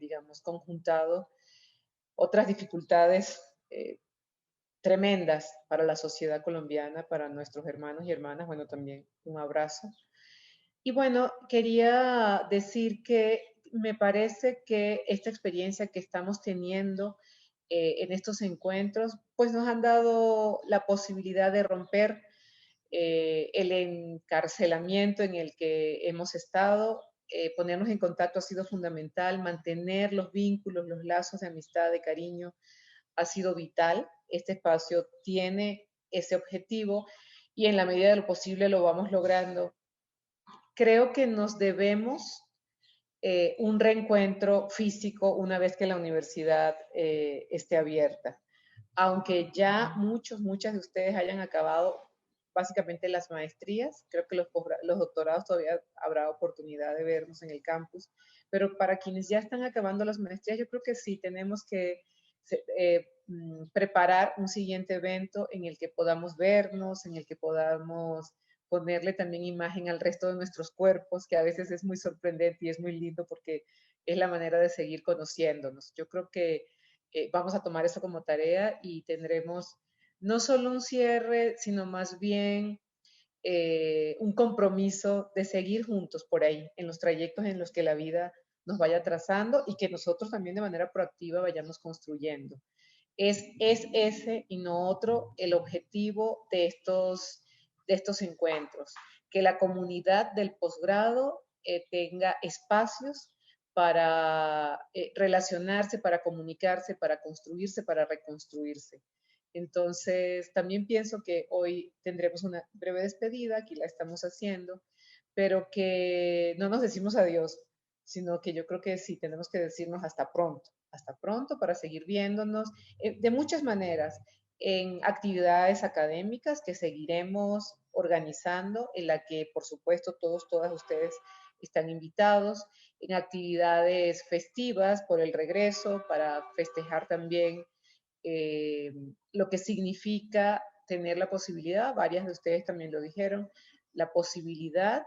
digamos, conjuntado otras dificultades tremendas para la sociedad colombiana, para nuestros hermanos y hermanas. Bueno, también un abrazo. Y bueno, quería decir que me parece que esta experiencia que estamos teniendo en estos encuentros, pues nos han dado la posibilidad de romper el encarcelamiento en el que hemos estado. Ponernos en contacto ha sido fundamental, mantener los vínculos, los lazos de amistad, de cariño, ha sido vital. Este espacio tiene ese objetivo y en la medida de lo posible lo vamos logrando. Creo que nos debemos un reencuentro físico una vez que la universidad esté abierta. Aunque ya muchas de ustedes hayan acabado básicamente las maestrías, creo que los doctorados todavía habrá oportunidad de vernos en el campus, pero para quienes ya están acabando las maestrías, yo creo que sí tenemos que preparar un siguiente evento en el que podamos vernos, en el que podamos ponerle también imagen al resto de nuestros cuerpos, que a veces es muy sorprendente y es muy lindo porque es la manera de seguir conociéndonos. Yo creo que vamos a tomar eso como tarea y tendremos no solo un cierre, sino más bien un compromiso de seguir juntos por ahí, en los trayectos en los que la vida nos vaya trazando y que nosotros también de manera proactiva vayamos construyendo. Es ese y no otro el objetivo de estos encuentros, que la comunidad del posgrado tenga espacios para relacionarse, para comunicarse, para construirse, para reconstruirse. Entonces, también pienso que hoy tendremos una breve despedida, aquí la estamos haciendo, pero que no nos decimos adiós, sino que yo creo que sí tenemos que decirnos hasta pronto para seguir viéndonos de muchas maneras, en actividades académicas que seguiremos organizando, en la que por supuesto todas ustedes están invitados, en actividades festivas por el regreso, para festejar también lo que significa tener la posibilidad, varias de ustedes también lo dijeron, la posibilidad,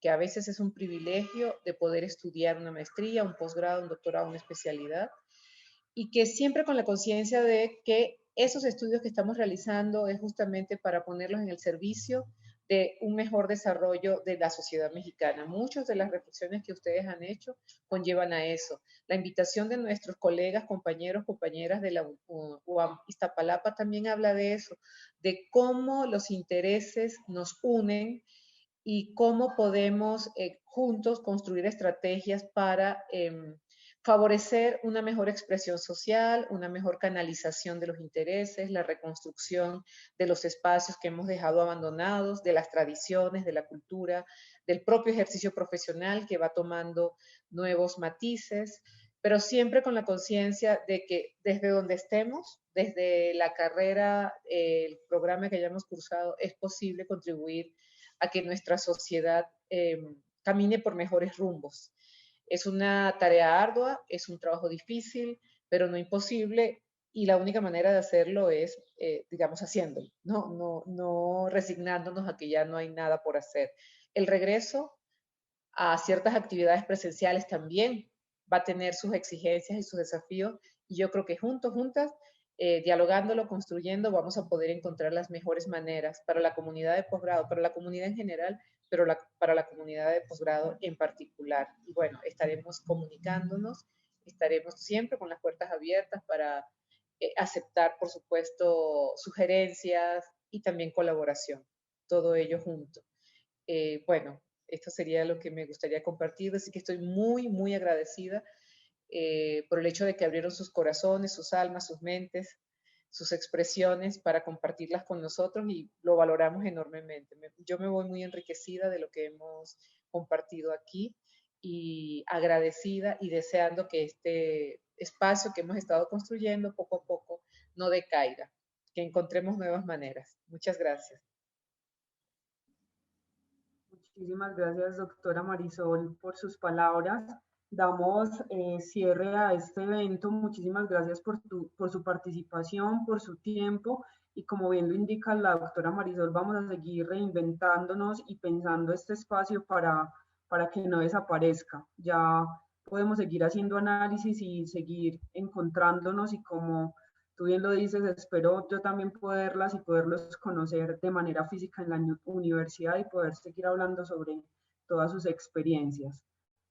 que a veces es un privilegio, de poder estudiar una maestría, un posgrado, un doctorado, una especialidad, y que siempre con la conciencia de que esos estudios que estamos realizando es justamente para ponerlos en el servicio de un mejor desarrollo de la sociedad mexicana. Muchas de las reflexiones que ustedes han hecho conllevan a eso. La invitación de nuestros colegas, compañeros, compañeras de la UAM Iztapalapa también habla de eso, de cómo los intereses nos unen y cómo podemos juntos construir estrategias para favorecer una mejor expresión social, una mejor canalización de los intereses, la reconstrucción de los espacios que hemos dejado abandonados, de las tradiciones, de la cultura, del propio ejercicio profesional que va tomando nuevos matices, pero siempre con la conciencia de que desde donde estemos, desde la carrera, el programa que hayamos cursado, es posible contribuir a que nuestra sociedad camine por mejores rumbos. Es una tarea ardua, es un trabajo difícil, pero no imposible, y la única manera de hacerlo es, digamos, haciéndolo, no resignándonos a que ya no hay nada por hacer. El regreso a ciertas actividades presenciales también va a tener sus exigencias y sus desafíos, y yo creo que juntas, dialogándolo, construyendo, vamos a poder encontrar las mejores maneras para la comunidad de posgrado, para la comunidad en general, pero para la comunidad de posgrado en particular. Y bueno, estaremos comunicándonos, estaremos siempre con las puertas abiertas para aceptar, por supuesto, sugerencias y también colaboración, todo ello junto. Bueno, esto sería lo que me gustaría compartir, así que estoy muy agradecida por el hecho de que abrieron sus corazones, sus almas, sus mentes, sus expresiones para compartirlas con nosotros, y lo valoramos enormemente. Yo me voy muy enriquecida de lo que hemos compartido aquí y agradecida y deseando que este espacio que hemos estado construyendo poco a poco no decaiga, que encontremos nuevas maneras. Muchas gracias. Muchísimas gracias, doctora Marisol, por sus palabras. Damos cierre a este evento. Muchísimas gracias por su participación, por su tiempo, y como bien lo indica la doctora Marisol, vamos a seguir reinventándonos y pensando este espacio para que no desaparezca. Ya podemos seguir haciendo análisis y seguir encontrándonos, y como tú bien lo dices, espero yo también poderlas y poderlos conocer de manera física en la universidad y poder seguir hablando sobre todas sus experiencias.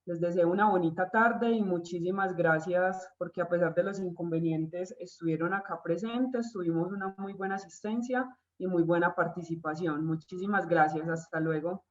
Les deseo una bonita tarde y muchísimas gracias porque a pesar de los inconvenientes estuvieron acá presentes, tuvimos una muy buena asistencia y muy buena participación. Muchísimas gracias, hasta luego.